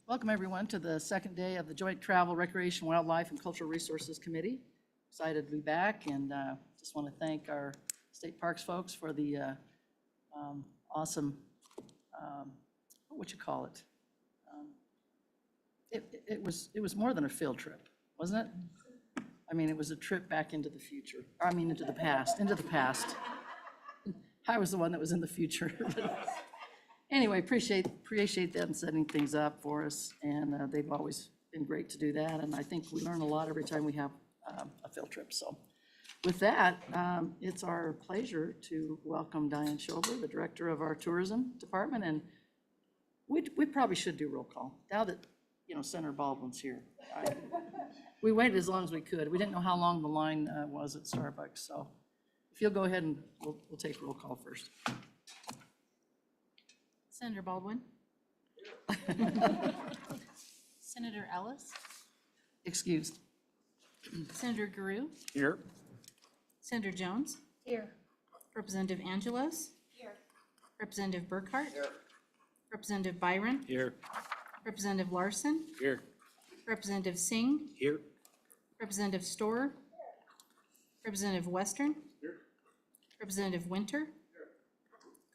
Welcome, everyone, to the second day of the Joint Travel, Recreation, Wildlife, and Cultural Resources Committee. Excited to be back, and just want to thank our state parks folks for the awesome, what would you call it? It was more than a field trip, wasn't it? I mean, it was a trip back into the future. I mean, into the past. I was the one that was in the future. Anyway, appreciate them setting things up for us, and they've always been great to do that, and I think we learn a lot every time we have a field trip. So with that, it's our pleasure to welcome Diane Schober, the director of our tourism department, and we probably should do roll call now that, Senator Baldwin's here. We waited as long as we could. We didn't know how long the line was at Starbucks, so if you'll go ahead and we'll take roll call first. Senator Baldwin. Senator Ellis. Excused. Senator Guru. Here. Senator Jones. Here. Representative Angelos. Here. Representative Burkhart. Here. Representative Byron. Here. Representative Larson. Here. Representative Singh. Here. Representative Storer. Representative Western. Here. Representative Winter.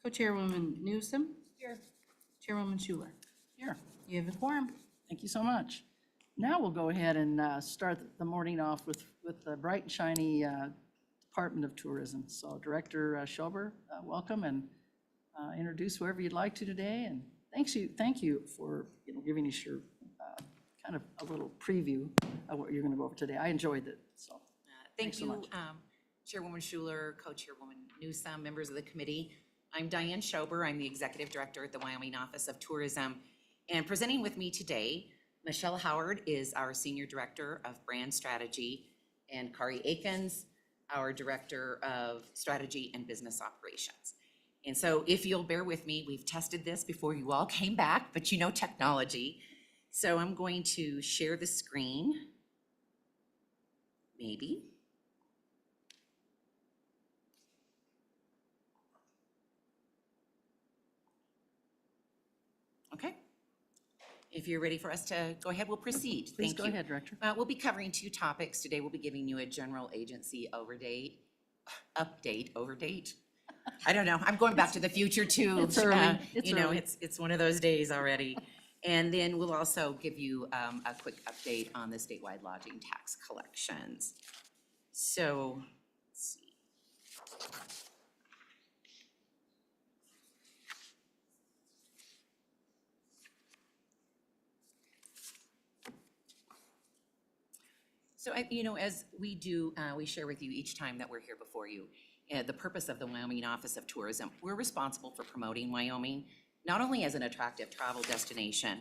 Co-Chairwoman Newsom. Here. Chairwoman Schuler. Here. You have a quorum. Thank you so much. Now we'll go ahead and start the morning off with the bright and shiny Department of Tourism. So Director Schober, welcome, and introduce whoever you'd like to today. And thank you for giving us your kind of a little preview of what you're going to go over today. I enjoyed it. So thank thanks so you, much. Chairwoman Schuler, Co-Chairwoman Newsom, members of the committee. I'm Diane Schober. I'm the Executive Director at the Wyoming Office of Tourism. And presenting with me today, Michelle Howard is our Senior Director of Brand Strategy, and Kari Akins, our Director of Strategy and Business Operations. And so if you'll bear with me, we've tested this before you all came back, but technology. So I'm going to share the screen, maybe. Okay. If you're ready for us to go ahead, we'll proceed. Please Thank go you. ahead, Director. We'll be covering two topics today. We'll be giving you a general agency update. I don't know. I'm going back to the future too. It's early. Early. It's one of those days already. And then we'll also give you a quick update on the statewide lodging tax collections. So, let's see. So, as we do, we share with you each time that we're here before you, the purpose of the Wyoming Office of Tourism. We're responsible for promoting Wyoming, not only as an attractive travel destination,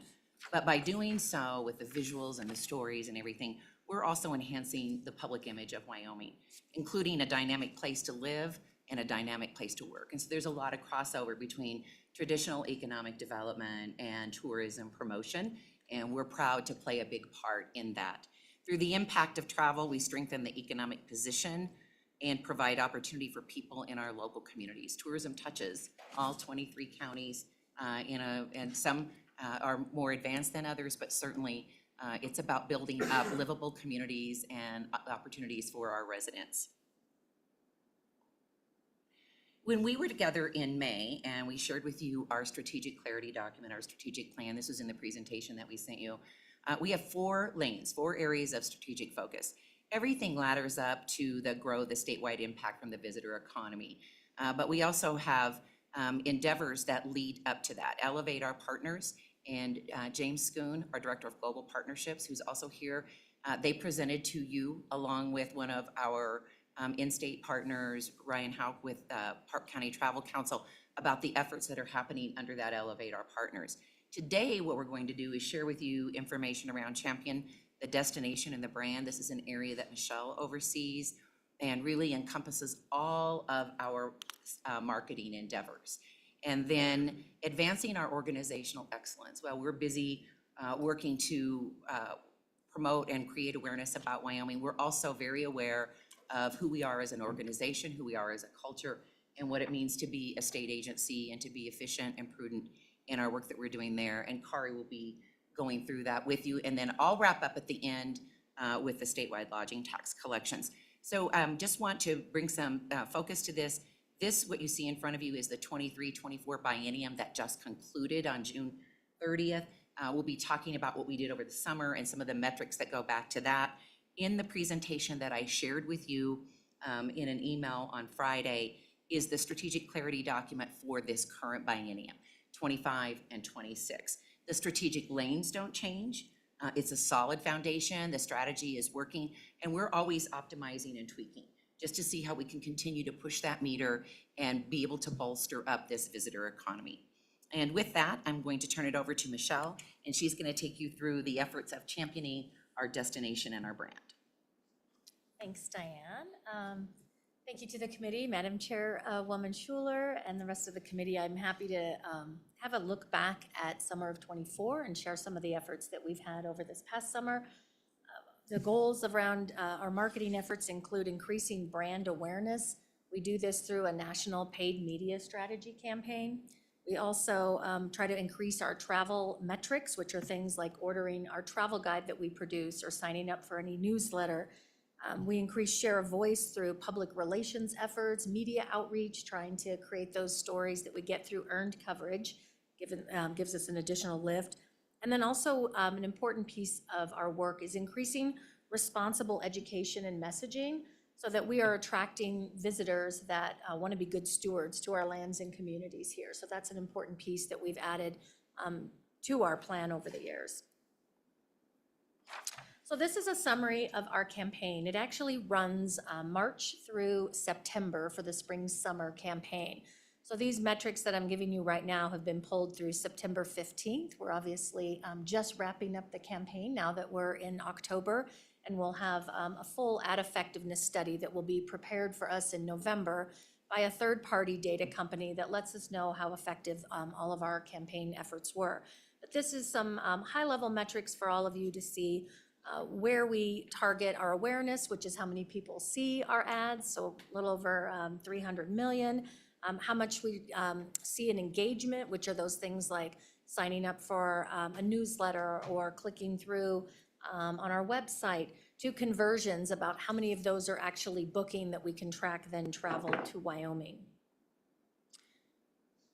but by doing so with the visuals and the stories and everything, we're also enhancing the public image of Wyoming, including a dynamic place to live and a dynamic place to work. And so there's a lot of crossover between traditional economic development and tourism promotion, and we're proud to play a big part in that. Through the impact of travel, we strengthen the economic position and provide opportunity for people in our local communities. Tourism touches all 23 counties, and some are more advanced than others, but certainly it's about building up livable communities and opportunities for our residents. When we were together in May and we shared with you our strategic clarity document, our strategic plan, this was in the presentation that we sent you, we have 4 lanes, 4 areas of strategic focus. Everything ladders up to grow the statewide impact from the visitor economy. But we also have endeavors that lead up to that. Elevate our partners, and James Schoon, our Director of Global Partnerships, who's also here, they presented to you along with one of our in-state partners, Ryan Hauk with Park County Travel Council, about the efforts that are happening under that Elevate Our Partners. Today, what we're going to do is share with you information around Champion, the destination and the brand. This is an area that Michelle oversees and really encompasses all of our marketing endeavors. And then advancing our organizational excellence. Well, we're busy working to promote and create awareness about Wyoming. We're also very aware of who we are as an organization, who we are as a culture, and what it means to be a state agency and to be efficient and prudent in our work that we're doing there. And Kari will be going through that with you. And then I'll wrap up at the end with the statewide lodging tax collections. So just want to bring some focus to this. This, what you see in front of you, is the 23-24 biennium that just concluded on June 30th. We'll be talking about what we did over the summer and some of the metrics that go back to that. In the presentation that I shared with you in an email on Friday is the strategic clarity document for this current biennium, 25 and 26. The strategic lanes don't change. It's a solid foundation. The strategy is working, and we're always optimizing and tweaking just to see how we can continue to push that meter and be able to bolster up this visitor economy. And with that, I'm going to turn it over to Michelle, and she's going to take you through the efforts of championing our destination and our brand. Thanks, Diane. Thank you to the committee, Madam Chairwoman Schuler, and the rest of the committee. I'm happy to have a look back at summer of '24 and share some of the efforts that we've had over this past summer. The goals around our marketing efforts include increasing brand awareness. We do this through a national paid media strategy campaign. We also try to increase our travel metrics, which are things like ordering our travel guide that we produce or signing up for any newsletter. We increase share of voice through public relations efforts, media outreach, trying to create those stories that we get through earned coverage, gives us an additional lift. And then also an important piece of our work is increasing responsible education and messaging so that we are attracting visitors that want to be good stewards to our lands and communities here. So that's an important piece that we've added to our plan over the years. So this is a summary of our campaign. It actually runs March through September for the spring-summer campaign. So these metrics that I'm giving you right now have been pulled through September 15th. We're obviously just wrapping up the campaign now that we're in October, and we'll have a full ad effectiveness study that will be prepared for us in November by a third-party data company that lets us know how effective all of our campaign efforts were. But this is some high-level metrics for all of you to see where we target our awareness, which is how many people see our ads, so a little over 300 million. How much we see in engagement, which are those things like signing up for a newsletter or clicking through on our website, to conversions, about how many of those are actually booking that we can track then travel to Wyoming.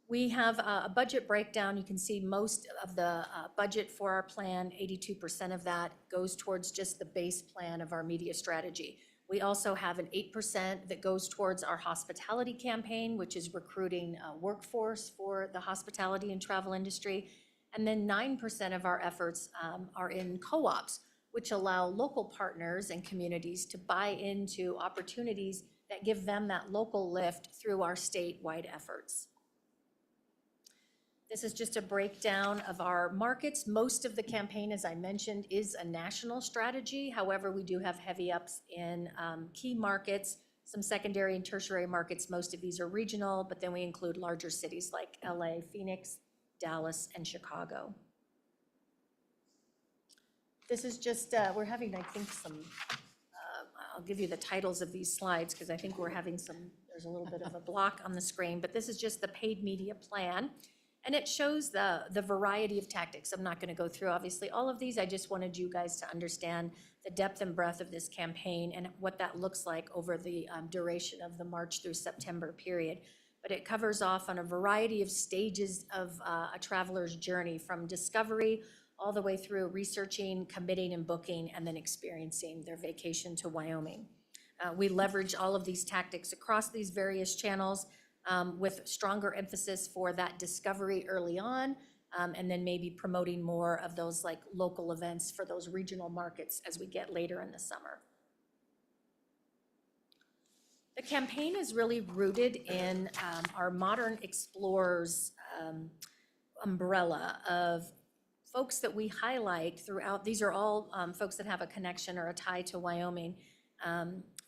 We have a budget breakdown. You can see most of the budget for our plan, 82% of that goes towards just the base plan of our media strategy. We also have an 8% that goes towards our hospitality campaign, which is recruiting a workforce for the hospitality and travel industry. And then 9% of our efforts are in co-ops, which allow local partners and communities to buy into opportunities that give them that local lift through our statewide efforts. This is just a breakdown of our markets. Most of the campaign, as I mentioned, is a national strategy. However, we do have heavy ups in key markets, some secondary and tertiary markets. Most of these are regional, but then we include larger cities like LA, Phoenix, Dallas, and Chicago. This is just, we're having, I think, some, I'll give you the titles of these slides because I think we're having some, there's a little bit of a block on the screen, but this is just the paid media plan. And it shows the variety of tactics. I'm not going to go through, obviously, all of these. I just wanted you guys to understand the depth and breadth of this campaign and what that looks like over the duration of the March through September period. But it covers off on a variety of stages of a traveler's journey, from discovery all the way through researching, committing, and booking, and then experiencing their vacation to Wyoming. We leverage all of these tactics across these various channels, with stronger emphasis for that discovery early on, and then maybe promoting more of those like local events for those regional markets as we get later in the summer. The campaign is really rooted in our Modern Explorers umbrella of folks that we highlight throughout. These are all folks that have a connection or a tie to Wyoming.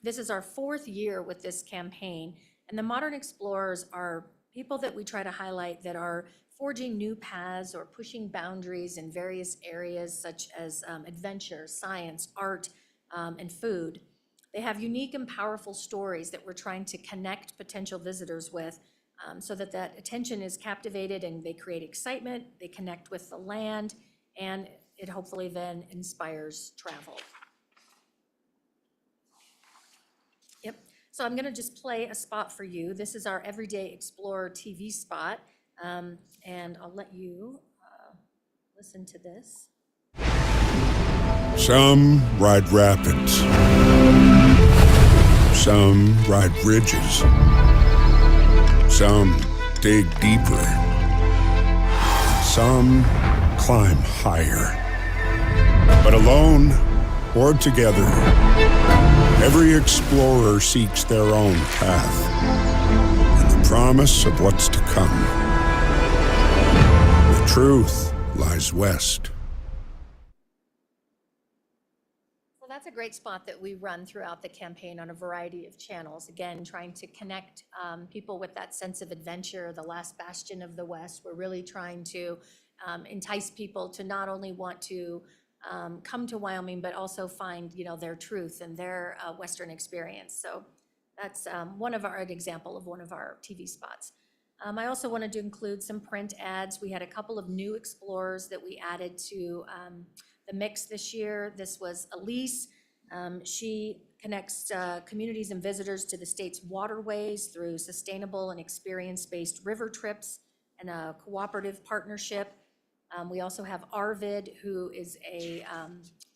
This is our 4th year with this campaign. And the Modern Explorers are people that we try to highlight that are forging new paths or pushing boundaries in various areas such as adventure, science, art, and food. They have unique and powerful stories that we're trying to connect potential visitors with, so that attention is captivated and they create excitement, they connect with the land, and it hopefully then inspires travel. Yep, so I'm gonna just play a spot for you. This is our Everyday Explorer TV spot, and I'll let you listen to this. Some ride rapids. Some ride bridges. Some dig deeper. Some climb higher. But alone or together, every explorer seeks their own path and the promise of what's to come. The truth lies west. Well, that's a great spot that we run throughout the campaign on a variety of channels. Again, trying to connect people with that sense of adventure, the last bastion of the West. We're really trying to entice people to not only want to come to Wyoming, but also find, their truth and their Western experience. So that's an example of one of our TV spots. I also wanted to include some print ads. We had a couple of new explorers that we added to the mix this year. This was Elise. She connects communities and visitors to the state's waterways through sustainable and experience-based river trips and a cooperative partnership. We also have Arvid, who is a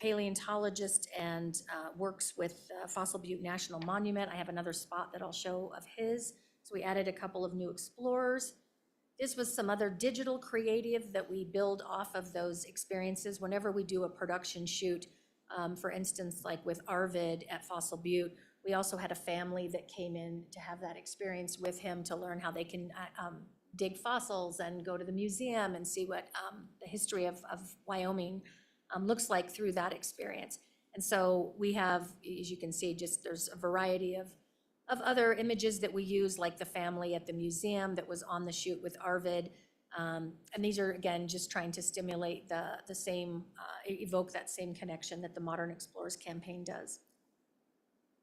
paleontologist and works with Fossil Butte National Monument. I have another spot that I'll show of his. So we added a couple of new explorers. This was some other digital creative that we build off of those experiences. Whenever we do a production shoot, for instance, like with Arvid at Fossil Butte, we also had a family that came in to have that experience with him to learn how they can dig fossils and go to the museum and see what the history of Wyoming looks like through that experience. And so we have, as you can see, there's a variety of other images that we use, like the family at the museum that was on the shoot with Arvid. And these are, again, just trying to stimulate the same, evoke that same connection that the Modern Explorers campaign does.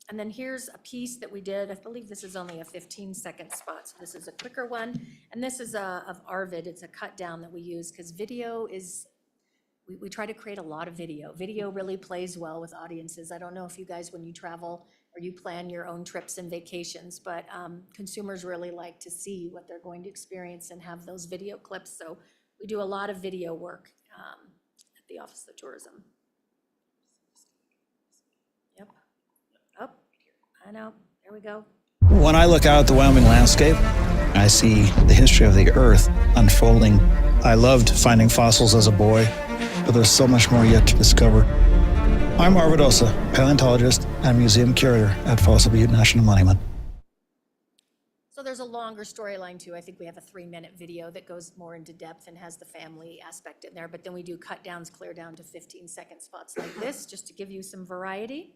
And then here's a piece that we did. I believe this is only a 15-second spot, so this is a quicker one. And this is of Arvid. It's a cut down that we use because video is, we try to create a lot of video. Video really plays well with audiences. I don't know if you guys, when you travel or you plan your own trips and vacations, but consumers really like to see what they're going to experience and have those video clips. So we do a lot of video work at the Office of Tourism. Yep. Oh, I know. There we go. When I look out at the Wyoming landscape, I see the history of the Earth unfolding. I loved finding fossils as a boy, but there's so much more yet to discover. I'm Arvid Osa, paleontologist and museum curator at Fossil Butte National Monument. So there's a longer storyline too. I think we have a 3-minute video that goes more into depth and has the family aspect in there, but then we do cut downs clear down to 15-second spots like this, just to give you some variety.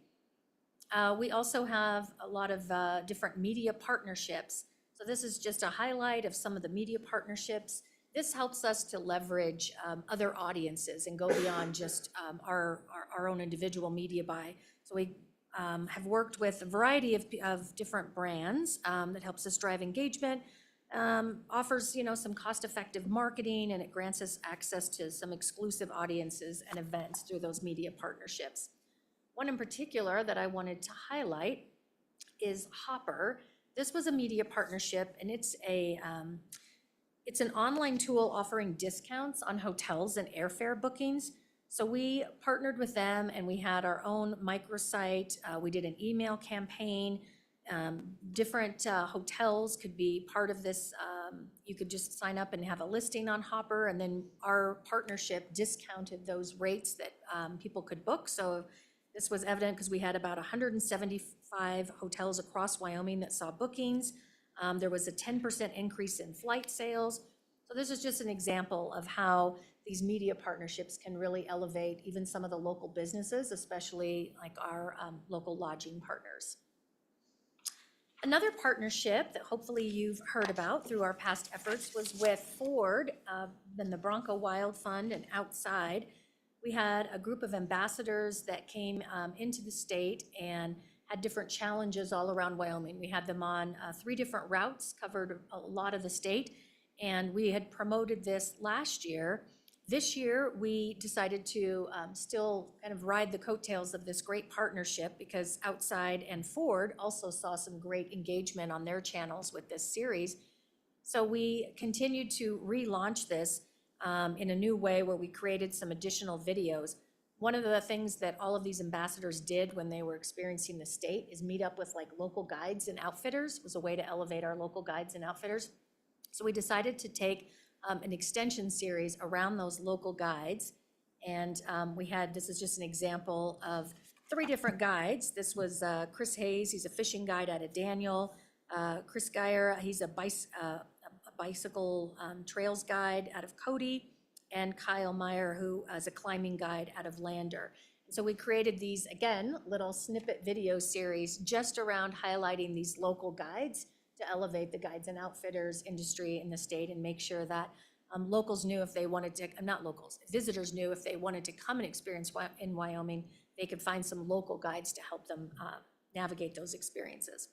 We also have a lot of different media partnerships. So this is just a highlight of some of the media partnerships. This helps us to leverage other audiences and go beyond just our own individual media buy. So we have worked with a variety of different brands that helps us drive engagement, offers some cost-effective marketing, and it grants us access to some exclusive audiences and events through those media partnerships. One in particular that I wanted to highlight is Hopper. This was a media partnership, and it's an online tool offering discounts on hotels and airfare bookings. So we partnered with them, and we had our own microsite. We did an email campaign. Different hotels could be part of this. You could just sign up and have a listing on Hopper, and then our partnership discounted those rates that people could book. So this was evident because we had about 175 hotels across Wyoming that saw bookings. There was a 10% increase in flight sales. So this is just an example of how these media partnerships can really elevate even some of the local businesses, especially like our local lodging partners. Another partnership that hopefully you've heard about through our past efforts was with Ford, then the Bronco Wild Fund, and Outside. We had a group of ambassadors that came into the state and had different challenges all around Wyoming. We had them on 3 different routes, covered a lot of the state, and we had promoted this last year This year, we decided to still kind of ride the coattails of this great partnership because Outside and Ford also saw some great engagement on their channels with this series. So we continued to relaunch this in a new way where we created some additional videos. One of the things that all of these ambassadors did when they were experiencing the state is meet up with like local guides and outfitters. It was a way to elevate our local guides and outfitters. So we decided to take an extension series around those local guides. And this is just an example of 3 different guides. This was Chris Hayes, he's a fishing guide out of Daniel. Chris Geyer, he's a bicycle trails guide out of Cody. And Kyle Meyer, who is a climbing guide out of Lander. So we created these, again, little snippet video series just around highlighting these local guides to elevate the guides and outfitters industry in the state and make sure that locals knew if they wanted to, not locals, visitors knew if they wanted to come and experience in Wyoming, they could find some local guides to help them navigate those experiences.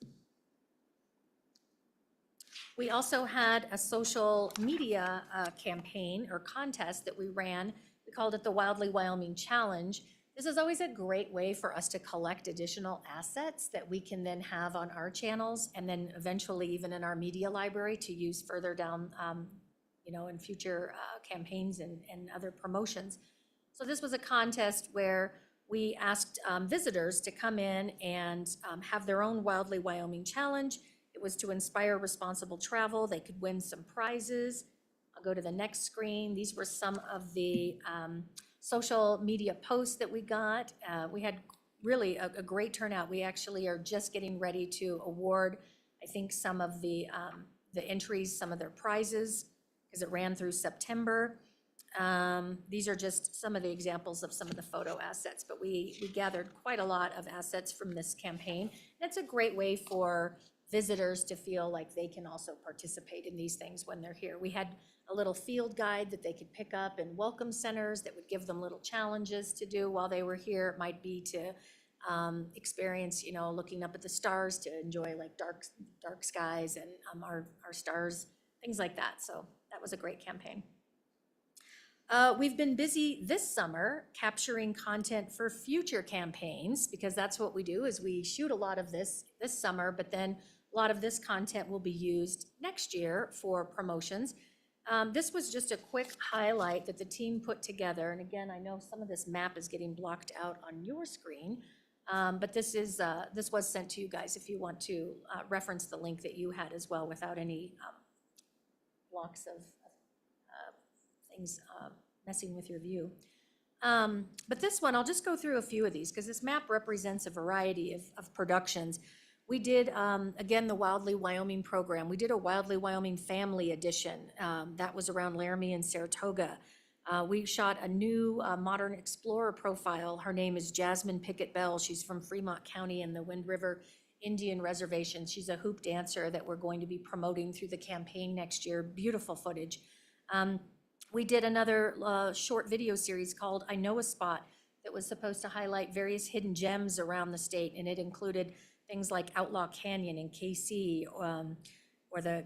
We also had a social media campaign or contest that we ran. We called it the Wildly Wyoming Challenge. This is always a great way for us to collect additional assets that we can then have on our channels and then eventually even in our media library to use further down, in future campaigns and other promotions. So this was a contest where we asked visitors to come in and have their own Wildly Wyoming Challenge. It was to inspire responsible travel. They could win some prizes. I'll go to the next screen. These were some of the social media posts that we got. We had really a great turnout. We actually are just getting ready to award, I think, some of the entries, some of their prizes, because it ran through September. These are just some of the examples of some of the photo assets, but we gathered quite a lot of assets from this campaign. And it's a great way for visitors to feel like they can also participate in these things when they're here. We had a little field guide that they could pick up in welcome centers that would give them little challenges to do while they were here. It might be to experience, looking up at the stars, to enjoy like dark skies and our stars, things like that. So that was a great campaign. We've been busy this summer capturing content for future campaigns because that's what we do is we shoot a lot of this summer, but then a lot of this content will be used next year for promotions. This was just a quick highlight that the team put together. And again, I know some of this map is getting blocked out on your screen, but this was sent to you guys if you want to reference the link that you had as well without any blocks of things messing with your view. But this one, I'll just go through a few of these because this map represents a variety of productions. We did, again, the Wildly Wyoming program. We did a Wildly Wyoming family edition. That was around Laramie and Saratoga. We shot a new modern explorer profile. Her name is Jasmine Pickett Bell. She's from Fremont County in the Wind River Indian Reservation. She's a hoop dancer that we're going to be promoting through the campaign next year. Beautiful footage. We did another short video series called I Know a Spot that was supposed to highlight various hidden gems around the state, and it included things like Outlaw Canyon in KC, or the,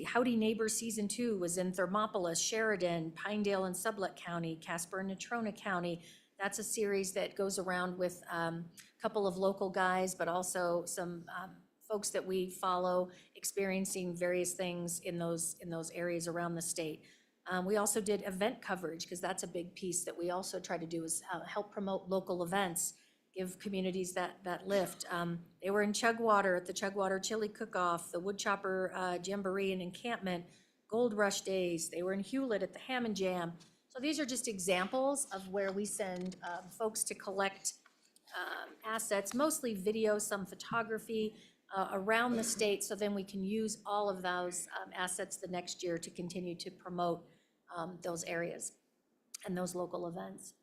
Howdy Neighbor Season 2 was in Thermopolis, Sheridan, Pinedale and Sublette County, Casper and Natrona County. That's a series that goes around with a couple of local guys, but also some folks that we follow experiencing various things in those areas around the state. We also did event coverage because that's a big piece that we also try to do is help promote local events, give communities that lift. They were in Chugwater at the Chugwater Chili Cook-Off, the Woodchopper Jamboree and Encampment, Gold Rush Days. They were in Hewlett at the Ham and Jam. So these are just examples of where we send folks to collect assets, mostly video, some photography around the state, so then we can use all of those assets the next year to continue to promote those areas and those local events.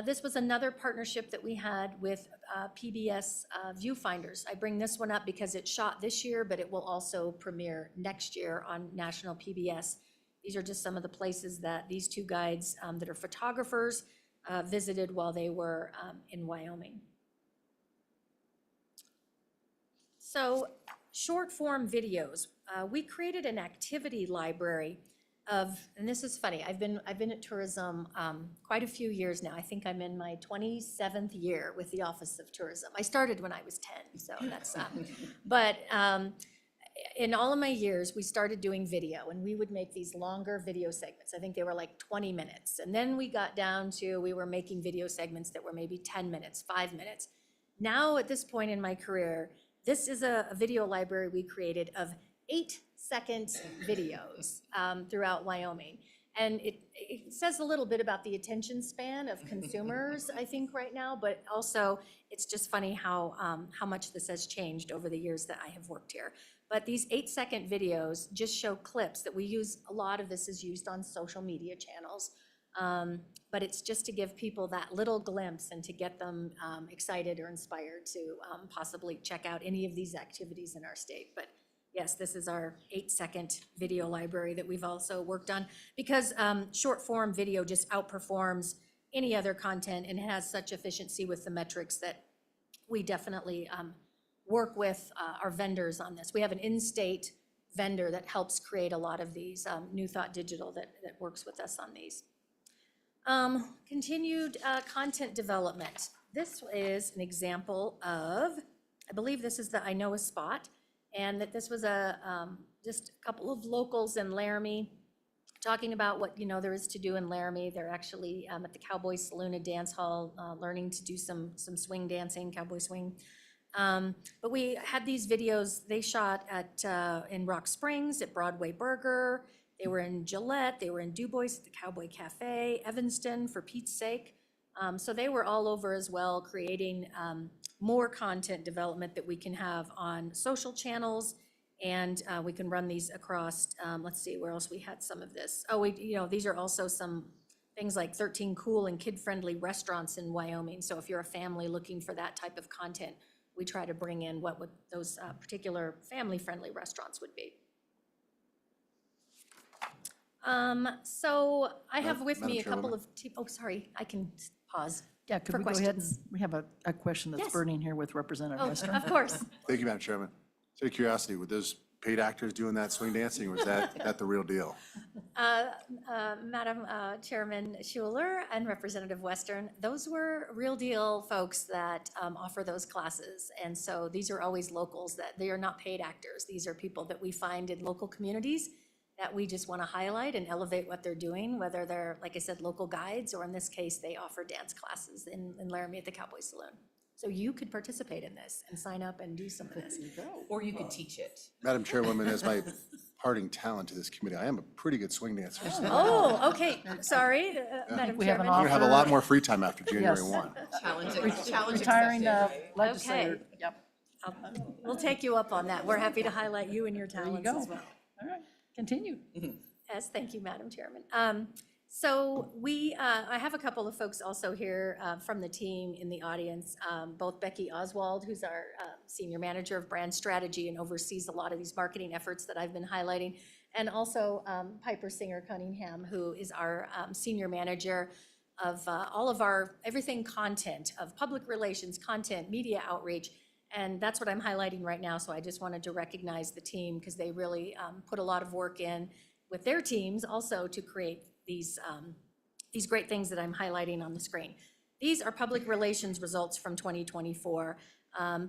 This was another partnership that we had with PBS Viewfinders. I bring this one up because it shot this year, but it will also premiere next year on national PBS. These are just some of the places that these two guides that are photographers visited while they were in Wyoming. So short form videos. We created an activity library and this is funny, I've been at tourism quite a few years now. I think I'm in my 27th year with the Office of Tourism. I started when I was 10, so that's, but in all of my years, we started doing video, and we would make these longer video segments. I think they were like 20 minutes. And then we got down to, we were making video segments that were maybe 10 minutes, 5 minutes. Now, at this point in my career, this is a video library we created of 8-second videos throughout Wyoming. And it says a little bit about the attention span of consumers, I think, right now, but also it's just funny how much this has changed over the years that I have worked here. But these 8-second videos just show clips that we use. A lot of this is used on social media channels. But it's just to give people that little glimpse and to get them excited or inspired to possibly check out any of these activities in our state. But yes, this is our 8-second video library that we've also worked on, because short form video just outperforms any other content and has such efficiency with the metrics that we definitely work with our vendors on this. We have an in-state vendor that helps create a lot of these, New Thought Digital, that works with us on these. Continued content development. This is an example of, I believe this is the I Know a Spot, and that this was just a couple of locals in Laramie talking about what there is to do in Laramie. They're actually at the Cowboy Saloon and Dance Hall learning to do some swing dancing, cowboy swing. But we had these videos they shot in Rock Springs at Broadway Burger. They were in Gillette. They were in Du Bois at the Cowboy Cafe, Evanston, for Pete's sake. So they were all over as well, creating more content development that we can have on social channels, and we can run these across. Let's see where else we had some of this. Oh, these are also some things like 13 cool and kid-friendly restaurants in Wyoming. So if you're a family looking for that type of content, we try to bring in what would those particular family-friendly restaurants would be. So I have with me a couple of, oh, sorry, I can pause. Yeah, could For we go ahead and, questions. we have a question that's Yes. burning here with Representative Oh, Western. of course. Thank you, Madam Chairman. Out of curiosity, were those paid actors doing that swing dancing, or was that the real deal? Madam Chairman Schuler and Representative Western, those were real deal folks that offer those classes. And so these are always locals, that they are not paid actors. These are people that we find in local communities that we just want to highlight and elevate what they're doing, whether they're, like I said, local guides, or in this case, they offer dance classes in Laramie at the Cowboy Saloon. So you could participate in this and sign up and do some of this. Or you could teach it. Madam Chairwoman, as my parting talent to this committee, I am a pretty good swing dancer. Oh, okay, sorry, Madam we have an Chairman. I'm gonna have a lot more free time after Yes. January 1. Challenge Retiring accepted. legislator. Yep, We'll take you up on that. We're happy to highlight you and your there you talents go. as well. All right, continue. Yes, thank you, Madam Chairman. So I have a couple of folks also here from the team in the audience, both Becky Oswald, who's our Senior Manager of Brand Strategy and oversees a lot of these marketing efforts that I've been highlighting, and also Piper Singer Cunningham, who is our Senior Manager of all of our everything content, of public relations, content, media outreach. And that's what I'm highlighting right now, so I just wanted to recognize the team, because they really put a lot of work in with their teams also to create these great things that I'm highlighting on the screen. These are public relations results from 2024.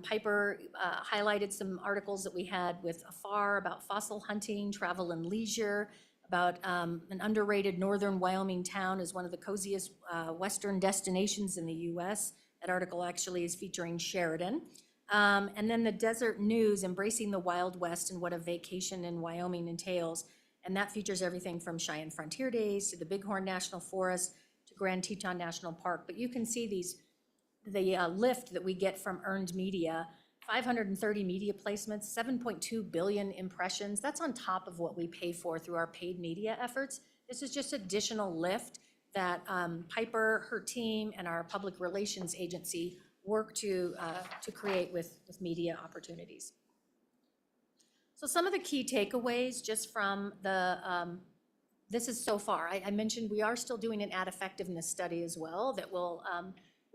Piper highlighted some articles that we had with AFAR about fossil hunting, travel and leisure, about an underrated northern Wyoming town as one of the coziest western destinations in the US. That article actually is featuring Sheridan. And then the Desert News, embracing the Wild West and what a vacation in Wyoming entails. And that features everything from Cheyenne Frontier Days to the Bighorn National Forest to Grand Teton National Park. But you can see the lift that we get from earned media, 530 media placements, 7.2 billion impressions. That's on top of what we pay for through our paid media efforts. This is just additional lift that Piper, her team, and our public relations agency work to create with media opportunities. So some of the key takeaways just from this is so far. I mentioned we are still doing an ad effectiveness study as well that will,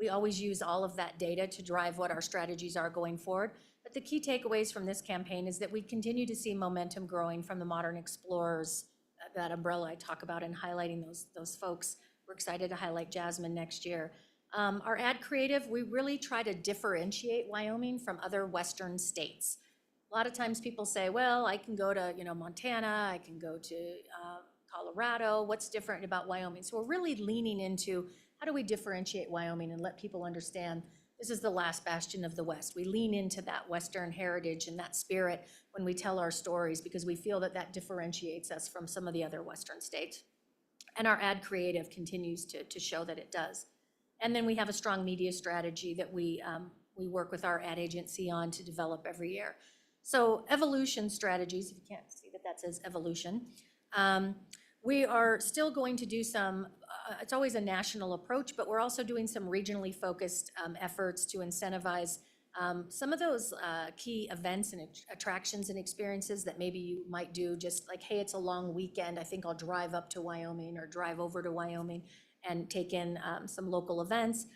we always use all of that data to drive what our strategies are going forward. But the key takeaways from this campaign is that we continue to see momentum growing from the Modern Explorers that umbrella I talk about and highlighting those folks. We're excited to highlight Jasmine next year. Our ad creative, we really try to differentiate Wyoming from other western states. A lot of times people say, well, I can go to, Montana, I can go to Colorado, what's different about Wyoming? So we're really leaning into how do we differentiate Wyoming and let people understand this is the last bastion of the West. We lean into that Western heritage and that spirit when we tell our stories because we feel that that differentiates us from some of the other Western states. And our ad creative continues to show that it does. And then we have a strong media strategy that we work with our ad agency on to develop every year. So evolution strategies, if you can't see that says evolution, we are still going to do some, it's always a national approach, but we're also doing some regionally focused efforts to incentivize some of those key events and attractions and experiences that maybe you might do just like, hey, it's a long weekend, I think I'll drive up to Wyoming or drive over to Wyoming and take in some local events.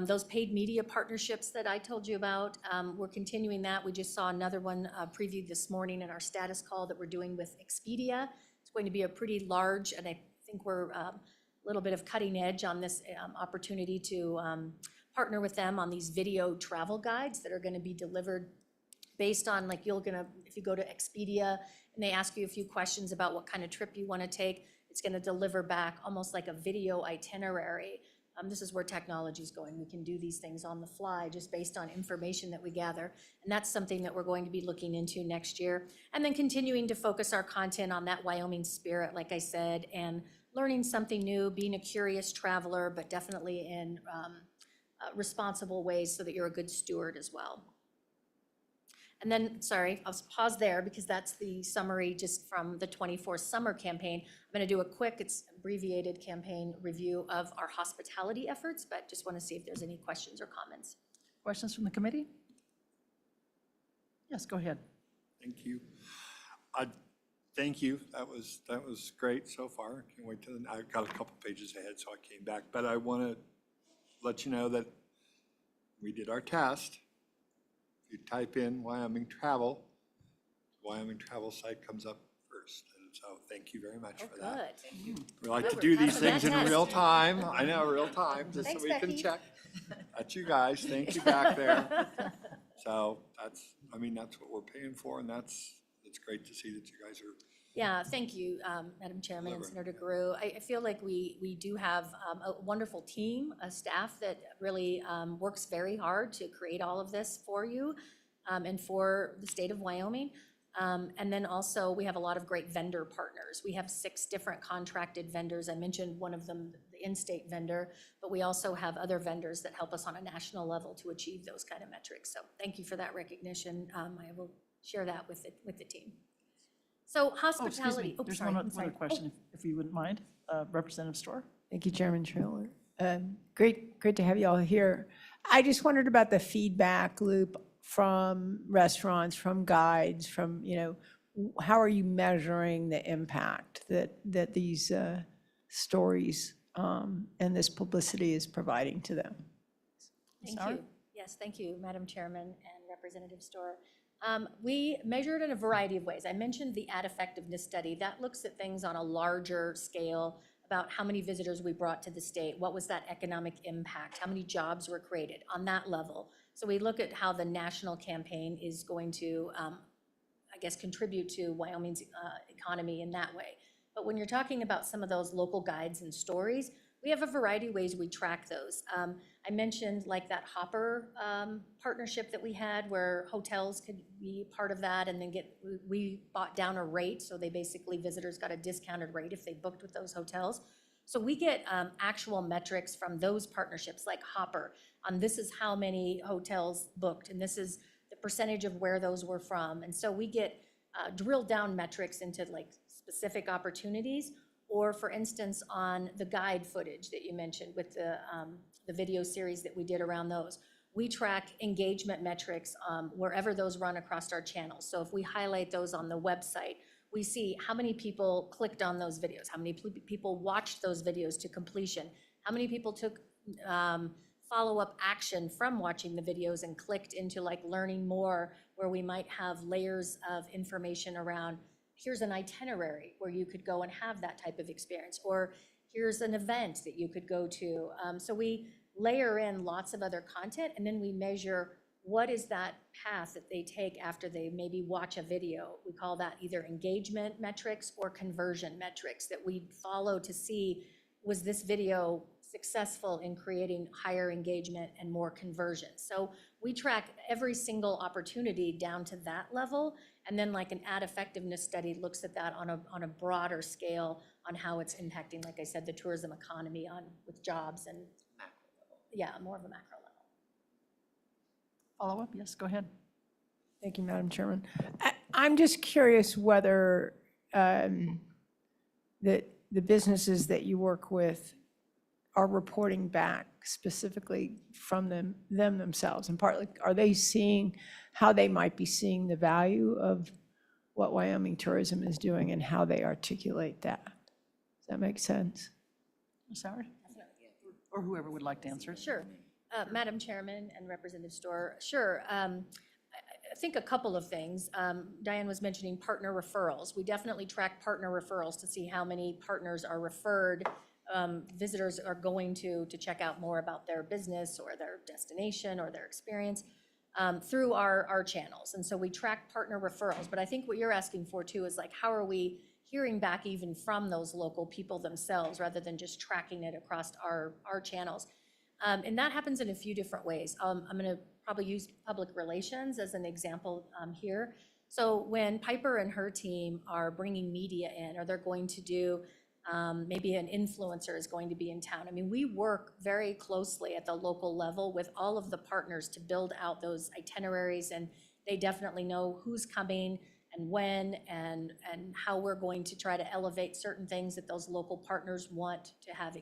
Those paid media partnerships that I told you about, we're continuing that. We just saw another one previewed this morning in our status call that we're doing with Expedia. It's going to be a pretty large, and I think we're a little bit of cutting edge on this opportunity to partner with them on these video travel guides that are gonna be delivered based on, like, if you go to Expedia and they ask you a few questions about what kind of trip you wanna take, it's gonna deliver back almost like a video itinerary. This is where technology is going. We can do these things on the fly just based on information that we gather. And that's something that we're going to be looking into next year. And then continuing to focus our content on that Wyoming spirit, like I said, and learning something new, being a curious traveler, but definitely in responsible ways so that you're a good steward as well. And then, sorry, I'll pause there because that's the summary just from the 24 summer campaign. I'm gonna do a quick, it's abbreviated campaign review of our hospitality efforts, but just wanna see if there's any questions or comments. Questions from the committee? Yes, go ahead. Thank you. Thank you. That was great so far. Can't wait till, I got a couple pages ahead, so I came back. But I want to let you know that we did our test. If you type in Wyoming Travel, the Wyoming Travel site comes up first. And so thank you very much for that. Good. We like to Good. do these Passing that things in test. real time. I know, real time, just so Thanks, we can Becky. check. That's you guys. Thank you back there. So that's what we're paying for, and it's great to see that you guys are. Yeah, thank you, Madam Chairman and Deliver. Senator Guru. I feel like we do have a wonderful team, a staff that really works very hard to create all of this for you and for the state of Wyoming. And then also, we have a lot of great vendor partners. We have 6 different contracted vendors. I mentioned one of them, the in-state vendor, but we also have other vendors that help us on a national level to achieve those kind of metrics. So thank you for that recognition. I will share that with the team. So Oh, excuse hospitality, me, oh, there's sorry. one other sorry. question, if you wouldn't mind. Representative Storr? Thank you, Chairman Trailer. Great to have you all here. I just wondered about the feedback loop from restaurants, from guides, from, how are you measuring the impact that these stories and this publicity is providing to them? Thank Sauer? you. Yes, thank you, Madam Chairman and Representative Storr. We measured in a variety of ways. I mentioned the ad effectiveness study. That looks at things on a larger scale about how many visitors we brought to the state, what was that economic impact, how many jobs were created on that level. So we look at how the national campaign is going to, contribute to Wyoming's economy in that way. But when you're talking about some of those local guides and stories, we have a variety of ways we track those. I mentioned like that Hopper partnership that we had where hotels could be part of that and then we bought down a rate. So they basically, visitors got a discounted rate if they booked with those hotels. So we get actual metrics from those partnerships like Hopper on this is how many hotels booked and this is the percentage of where those were from. And so we get drilled down metrics into like specific opportunities. Or for instance, on the guide footage that you mentioned with the video series that we did around those, we track engagement metrics wherever those run across our channels. So if we highlight those on the website, we see how many people clicked on those videos, how many people watched those videos to completion, how many people took follow-up action from watching the videos and clicked into like learning more, where we might have layers of information around, here's an itinerary where you could go and have that type of experience, or here's an event that you could go to. So we layer in lots of other content, and then we measure what is that path that they take after they maybe watch a video. We call that either engagement metrics or conversion metrics that we follow to see, was this video successful in creating higher engagement and more conversion? So we track every single opportunity down to that level, and then like an ad effectiveness study looks at that on a broader scale on how it's impacting, like I said, the tourism economy with jobs and, yeah, more of a macro level. Follow up? Yes, go ahead. Thank you, Madam Chairman. I'm just curious whether the businesses that you work with are reporting back specifically from them themselves, and partly, are they seeing how they might be seeing the value of what Wyoming tourism is doing and how they articulate that? Does that make sense? Ms. Howard? Or whoever would like to answer it. Sure. Madam Chairman and Representative Storr, sure. I think a couple of things. Diane was mentioning partner referrals. We definitely track partner referrals to see how many partners are referred. Visitors are going to check out more about their business or their destination or their experience through our channels. And so we track partner referrals. But I think what you're asking for too is like, how are we hearing back even from those local people themselves rather than just tracking it across our channels? And that happens in a few different ways. I'm going to probably use public relations as an example here. So when Piper and her team are bringing media in, or they're going to do, maybe an influencer is going to be in town. I mean, we work very closely at the local level with all of the partners to build out those itineraries, and they definitely know who's coming and when, and how we're going to try to elevate certain things that those local partners want to have,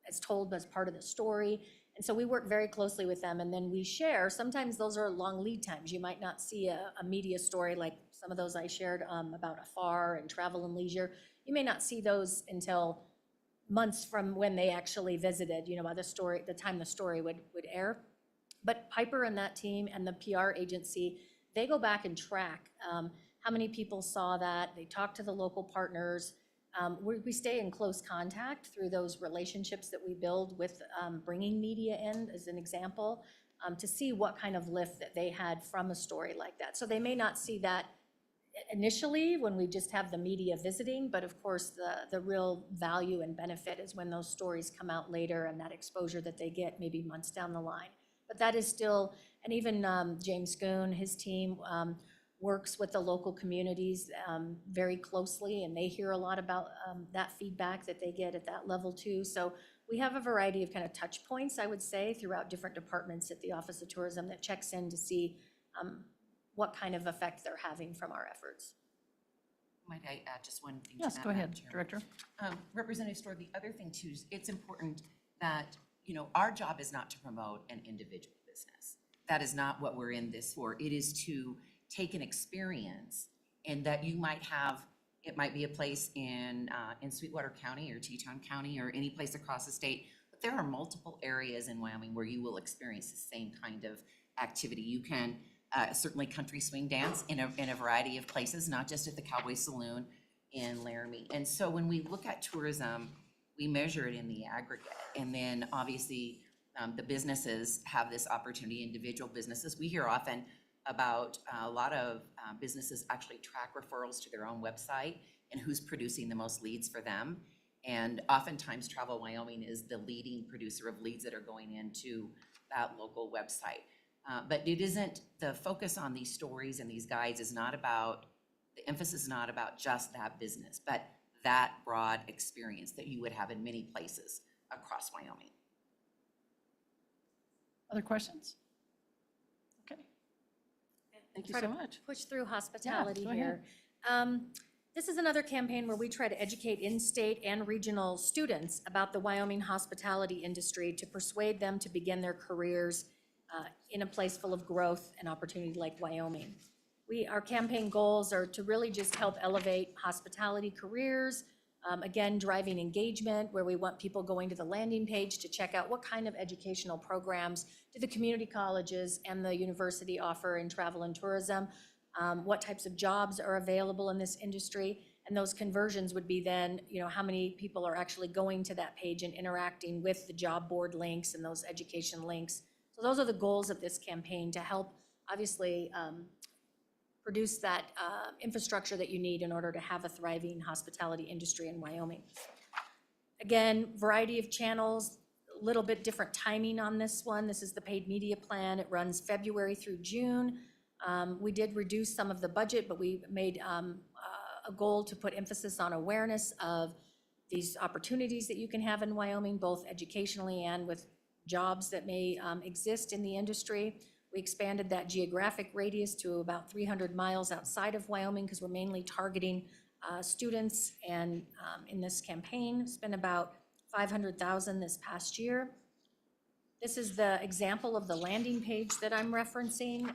as told as part of the story. And so we work very closely with them, and then we share. Sometimes those are long lead times. You might not see a media story like some of those I shared about Afar and Travel and Leisure. You may not see those until months from when they actually visited, by the time the story would air. But Piper and that team and the PR agency, they go back and track how many people saw that. They talk to the local partners. We stay in close contact through those relationships that we build with bringing media in, as an example, to see what kind of lift that they had from a story like that. So they may not see that initially when we just have the media visiting, but of course the real value and benefit is when those stories come out later and that exposure that they get maybe months down the line. But that is still, and even James Schoon, his team, works with the local communities very closely, and they hear a lot about that feedback that they get at that level too. So we have a variety of kind of touch points, I would say, throughout different departments at the Office of Tourism that checks in to see what kind of effect they're having from our efforts. Might I add just one thing to Yes, that, go ahead, Madam Chair? Director. Representative Storr, the other thing too, is it's important that, our job is not to promote an individual business. That is not what we're in this for. It is to take an experience, and that you might have, it might be a place in Sweetwater County or Teton County or any place across the state, but there are multiple areas in Wyoming where you will experience the same kind of activity. You can certainly country swing dance in a variety of places, not just at the Cowboy Saloon in Laramie. And so when we look at tourism, we measure it in the aggregate. And then obviously the businesses have this opportunity, individual businesses. We hear often about a lot of businesses actually track referrals to their own website and who's producing the most leads for them. And oftentimes Travel Wyoming is the leading producer of leads that are going into that local website. But it isn't, the focus on these stories and these guides is not about, the emphasis is not about just that business, but that broad experience that you would have in many places across Wyoming. Other questions? Okay. Thank you Try so to much. Push through hospitality go here. This is another campaign where we try to educate in-state and regional students about the Wyoming hospitality industry to persuade them to begin their careers in a place full of growth and opportunity like Wyoming. Our campaign goals are to really just help elevate hospitality careers, again, driving engagement, where we want people going to the landing page to check out what kind of educational programs do the community colleges and the university offer in travel and tourism. what types of jobs are available in this industry. And those conversions would be then, how many people are actually going to that page and interacting with the job board links and those education links. So those are the goals of this campaign, to help, obviously, produce that infrastructure that you need in order to have a thriving hospitality industry in Wyoming. Again, variety of channels, a little bit different timing on this one. This is the paid media plan. It runs February through June. We did reduce some of the budget, but we made a goal to put emphasis on awareness of these opportunities that you can have in Wyoming, both educationally and with jobs that may exist in the industry. We expanded that geographic radius to about 300 miles outside of Wyoming, because we're mainly targeting students, and in this campaign, spent about $500,000 this past year. This is the example of the landing page that I'm referencing,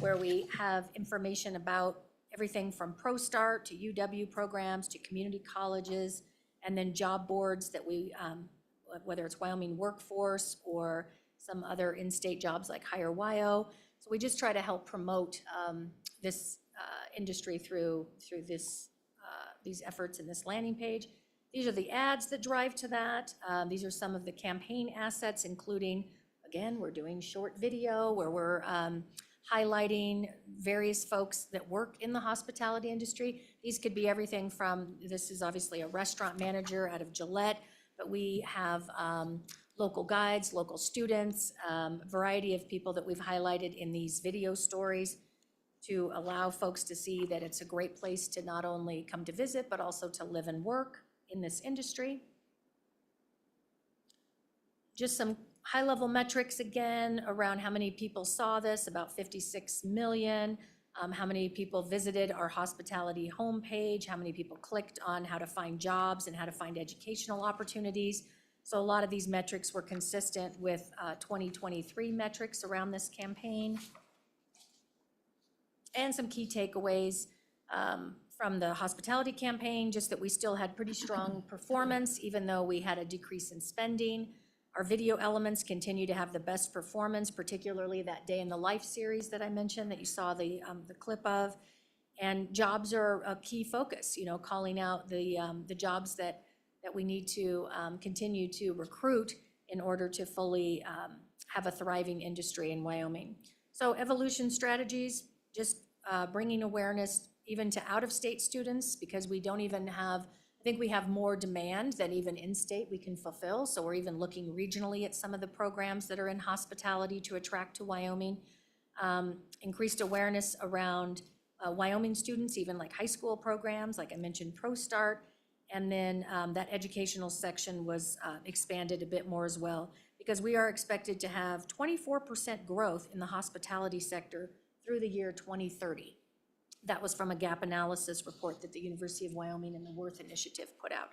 where we have information about everything from ProStart to UW programs to community colleges, and then job boards that we, whether it's Wyoming Workforce or some other in-state jobs like HireWyo. So we just try to help promote this industry through this, these efforts in this landing page. These are the ads that drive to that. These are some of the campaign assets, including, again, we're doing short video where we're highlighting various folks that work in the hospitality industry. These could be everything from, this is obviously a restaurant manager out of Gillette, but we have local guides, local students, variety of people that we've highlighted in these video stories to allow folks to see that it's a great place to not only come to visit, but also to live and work in this industry. Just some high-level metrics again around how many people saw this, about 56 million. How many people visited our hospitality homepage, how many people clicked on how to find jobs and how to find educational opportunities. So a lot of these metrics were consistent with 2023 metrics around this campaign. And some key takeaways from the hospitality campaign, just that we still had pretty strong performance, even though we had a decrease in spending. Our video elements continue to have the best performance, particularly that Day in the Life series that I mentioned that you saw the clip of. And jobs are a key focus, calling out the jobs that we need to continue to recruit in order to fully have a thriving industry in Wyoming. So evolution strategies, just bringing awareness even to out-of-state students, because we don't even have, I think we have more demand than even in-state we can fulfill. So we're even looking regionally at some of the programs that are in hospitality to attract to Wyoming. Increased awareness around Wyoming students, even like high school programs, like I mentioned, ProStart. And then that educational section was expanded a bit more as well, because we are expected to have 24% growth in the hospitality sector through the year 2030. That was from a gap analysis report that the University of Wyoming and the Worth Initiative put out.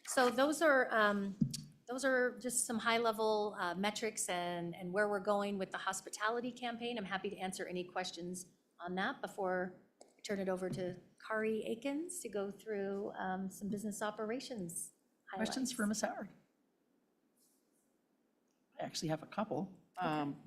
So those are just some high-level metrics and where we're going with the hospitality campaign. I'm happy to answer any questions on that before I turn it over to Kari Akins to go through some business operations highlights. Questions for Ms. Howard? I actually have a couple.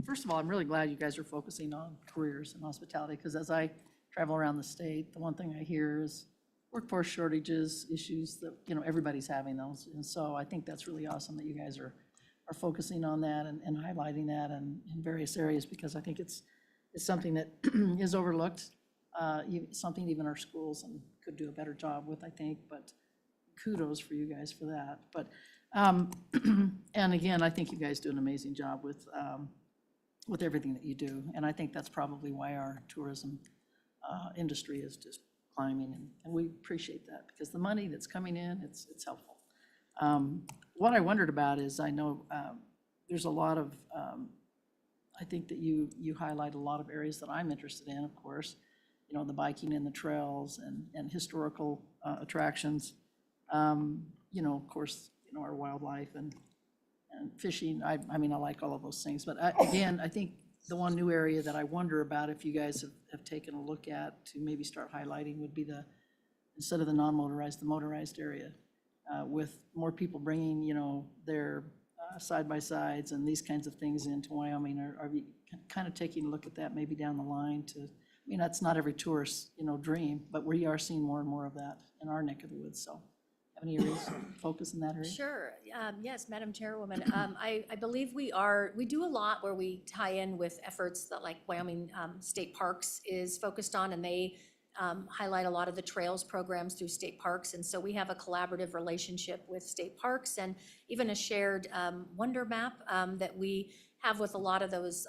First of all, I'm really glad you guys are focusing on careers in hospitality, because as I travel around the state, the one thing I hear is workforce shortages, issues that, everybody's having those. And so I think that's really awesome that you guys are focusing on that and highlighting that in various areas, because I think it's something that is overlooked, something even our schools could do a better job with, I think, but kudos for you guys for that. But, and again, I think you guys do an amazing job with everything that you do. And I think that's probably why our tourism industry is just climbing, and we appreciate that, because the money that's coming in, it's helpful. What I wondered about is, I know there's a lot of, I think that you highlight a lot of areas that I'm interested in, of course, the biking and the trails and historical attractions, of course, our wildlife and fishing. I mean, I like all of those things, but again, I think the one new area that I wonder about, if you guys have taken a look at to maybe start highlighting, would be instead of the non-motorized, the motorized area, with more people bringing, their side-by-sides and these kinds of things into Wyoming. Are we kind of taking a look at that maybe down the line to mean, that's not every tourist's, dream, but we are seeing more and more of that in our neck of the woods, so. Have any areas of focus in that area? Sure, yes, Madam Chairwoman. I believe we do a lot where we tie in with efforts that like Wyoming State Parks is focused on, and they highlight a lot of the trails programs through state parks. And so we have a collaborative relationship with state parks and even a shared wonder map that we have with a lot of those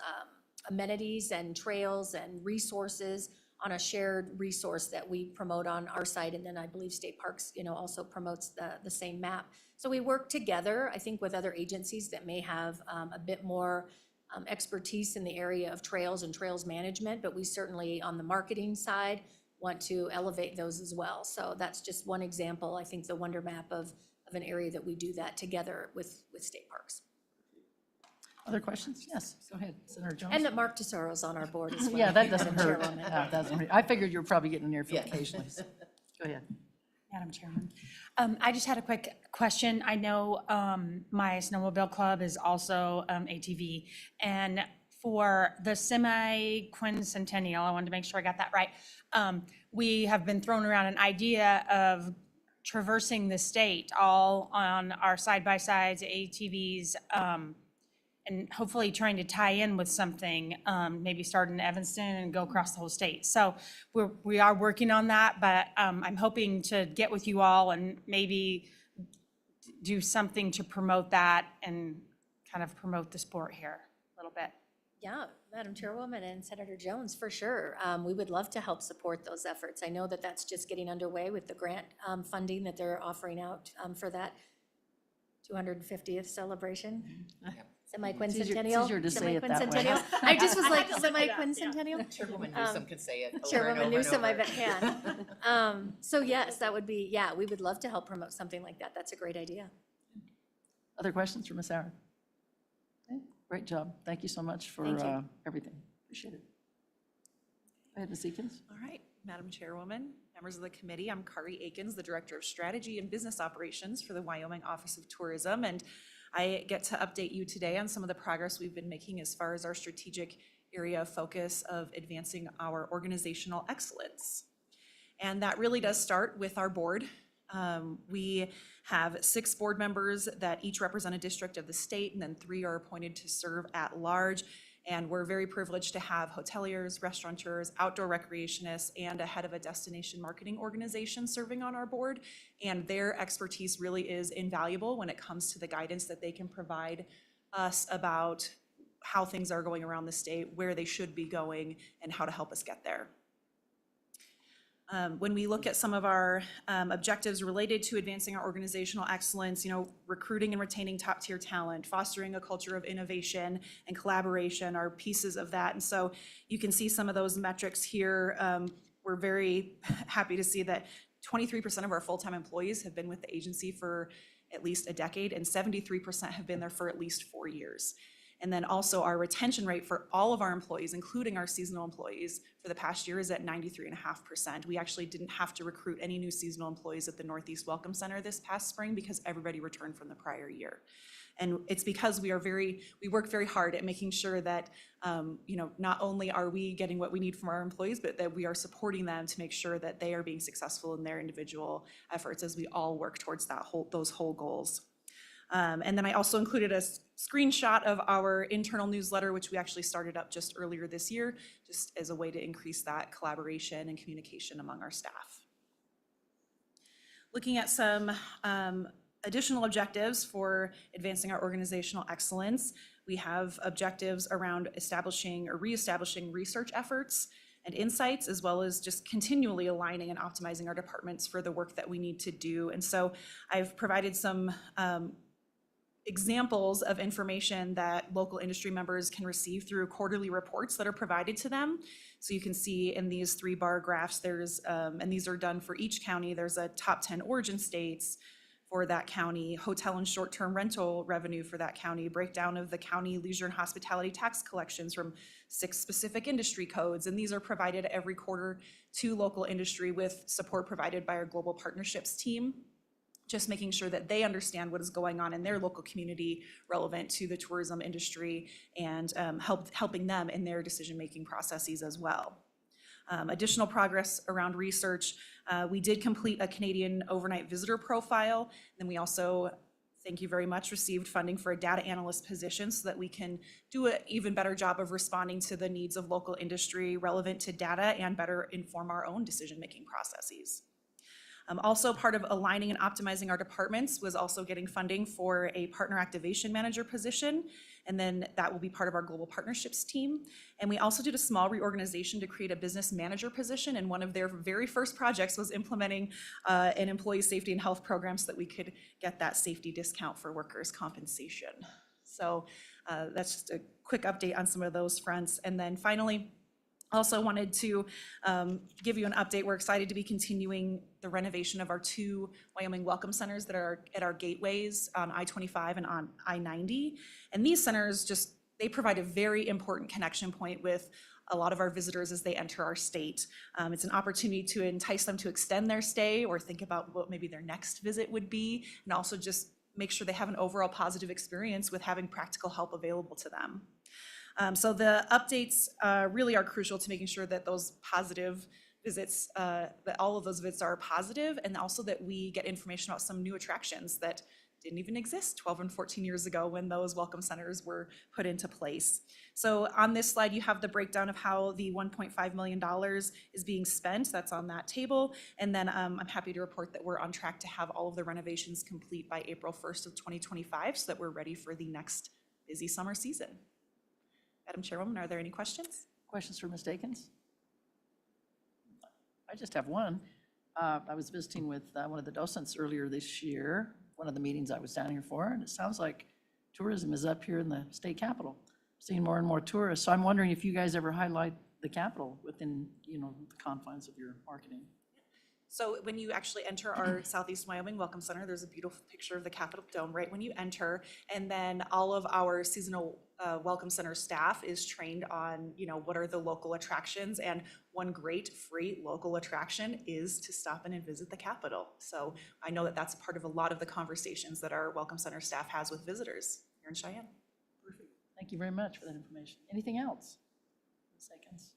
amenities and trails and resources on a shared resource that we promote on our site. And then I believe State Parks, also promotes the same map. So we work together, I think, with other agencies that may have a bit more expertise in the area of trails and trails management, but we certainly, on the marketing side, want to elevate those as well. So that's just one example, I think, the wonder map of an area that we do that together with state parks. Other questions? Yes, go ahead, Senator Jones. And that Mark Tesoro's on our board as well. Yeah, that doesn't Madam hurt. Chairwoman. Yeah, doesn't hurt. I figured you were probably getting in your field occasionally. So. Go ahead. Madam Chairman. I just had a quick question. I know my snowmobile club is also ATV, and for the semi-quincentennial, I wanted to make sure I got that right, we have been thrown around an idea of traversing the state all on our side-by-sides, ATVs, and hopefully trying to tie in with something, maybe start in Evanston and go across the whole state. So we are working on that, but I'm hoping to get with you all and maybe do something to promote that and kind of promote the sport here a little bit. Yeah, Madam Chairwoman and Senator Jones, for sure. We would love to help support those efforts. I know that that's just getting underway with the grant funding that they're offering out for that 250th celebration. Semi-quincentennial. easier to say it that way. Semi-quincentennial. I just was like, semi-quincentennial? Chairwoman Newsom could say it over and Chairwoman over and Newsom, I over. bet can. So yes, that would be, yeah, we would love to help promote something like that. That's a great idea. Other questions for Ms. Aaron? Okay, great job. Thank you so much for Thank you. everything. Appreciate it. Go ahead, Ms. Eakins. All right, Madam Chairwoman, members of the committee, I'm Kari Akins, the Director of Strategy and Business Operations for the Wyoming Office of Tourism, and I get to update you today on some of the progress we've been making as far as our strategic area of focus of advancing our organizational excellence. And that really does start with our board. We have 6 board members that each represent a district of the state, and then 3 are appointed to serve at large. And we're very privileged to have hoteliers, restaurateurs, outdoor recreationists, and a head of a destination marketing organization serving on our board. And their expertise really is invaluable when it comes to the guidance that they can provide us about how things are going around the state, where they should be going, and how to help us get there. When we look at some of our objectives related to advancing our organizational excellence, recruiting and retaining top-tier talent, fostering a culture of innovation and collaboration are pieces of that. And so you can see some of those metrics here. We're very happy to see that 23% of our full-time employees have been with the agency for at least a decade, and 73% have been there for at least 4 years. And then also our retention rate for all of our employees, including our seasonal employees, for the past year is at 93.5%. We actually didn't have to recruit any new seasonal employees at the Northeast Welcome Center this past spring because everybody returned from the prior year. And it's because we work very hard at making sure that, not only are we getting what we need from our employees, but that we are supporting them to make sure that they are being successful in their individual efforts as we all work towards those whole goals. And then I also included a screenshot of our internal newsletter, which we actually started up just earlier this year, just as a way to increase that collaboration and communication among our staff. Looking at some additional objectives for advancing our organizational excellence, we have objectives around establishing or reestablishing research efforts and insights, as well as just continually aligning and optimizing our departments for the work that we need to do. And so I've provided some examples of information that local industry members can receive through quarterly reports that are provided to them. So you can see in these 3 bar graphs, there's, and these are done for each county, there's a top 10 origin states for that county, hotel and short-term rental revenue for that county, breakdown of the county leisure and hospitality tax collections from 6 specific industry codes. And these are provided every quarter to local industry with support provided by our global partnerships team, just making sure that they understand what is going on in their local community relevant to the tourism industry and helping them in their decision-making processes as well. Additional progress around research, we did complete a Canadian overnight visitor profile. Then we also, thank you very much, received funding for a data analyst position so that we can do an even better job of responding to the needs of local industry relevant to data and better inform our own decision-making processes. Also, part of aligning and optimizing our departments was also getting funding for a partner activation manager position, and then that will be part of our global partnerships team. And we also did a small reorganization to create a business manager position, and one of their very first projects was implementing an employee safety and health program so that we could get that safety discount for workers' compensation. So that's just a quick update on some of those fronts. And then finally, also wanted to give you an update. We're excited to be continuing the renovation of our 2 Wyoming Welcome Centers that are at our gateways on I-25 and on I-90. And these centers they provide a very important connection point with a lot of our visitors as they enter our state. It's an opportunity to entice them to extend their stay or think about what maybe their next visit would be, and also just make sure they have an overall positive experience with having practical help available to them. So the updates really are crucial to making sure that those positive visits, that all of those visits are positive, and also that we get information about some new attractions that didn't even exist 12 and 14 years ago when those welcome centers were put into place. So on this slide, you have the breakdown of how the $1.5 million is being spent. That's on that table. And then I'm happy to report that we're on track to have all of the renovations complete by April 1st of 2025 so that we're ready for the next busy summer season. Madam Chairwoman, are there any questions? Questions for Ms. Dakins? I just have one. I was visiting with one of the docents earlier this year, one of the meetings I was down here for, and it sounds like tourism is up here in the state capitol, seeing more and more tourists. So I'm wondering if you guys ever highlight the capital within, the confines of your marketing. So when you actually enter our Southeast Wyoming Welcome Center, there's a beautiful picture of the Capitol Dome right when you enter. And then all of our seasonal Welcome Center staff is trained on, what are the local attractions. And one great free local attraction is to stop in and visit the Capitol. So I know that that's part of a lot of the conversations that our Welcome Center staff has with visitors here in Cheyenne. Perfect. Thank you very much for that information. Anything else? Seconds?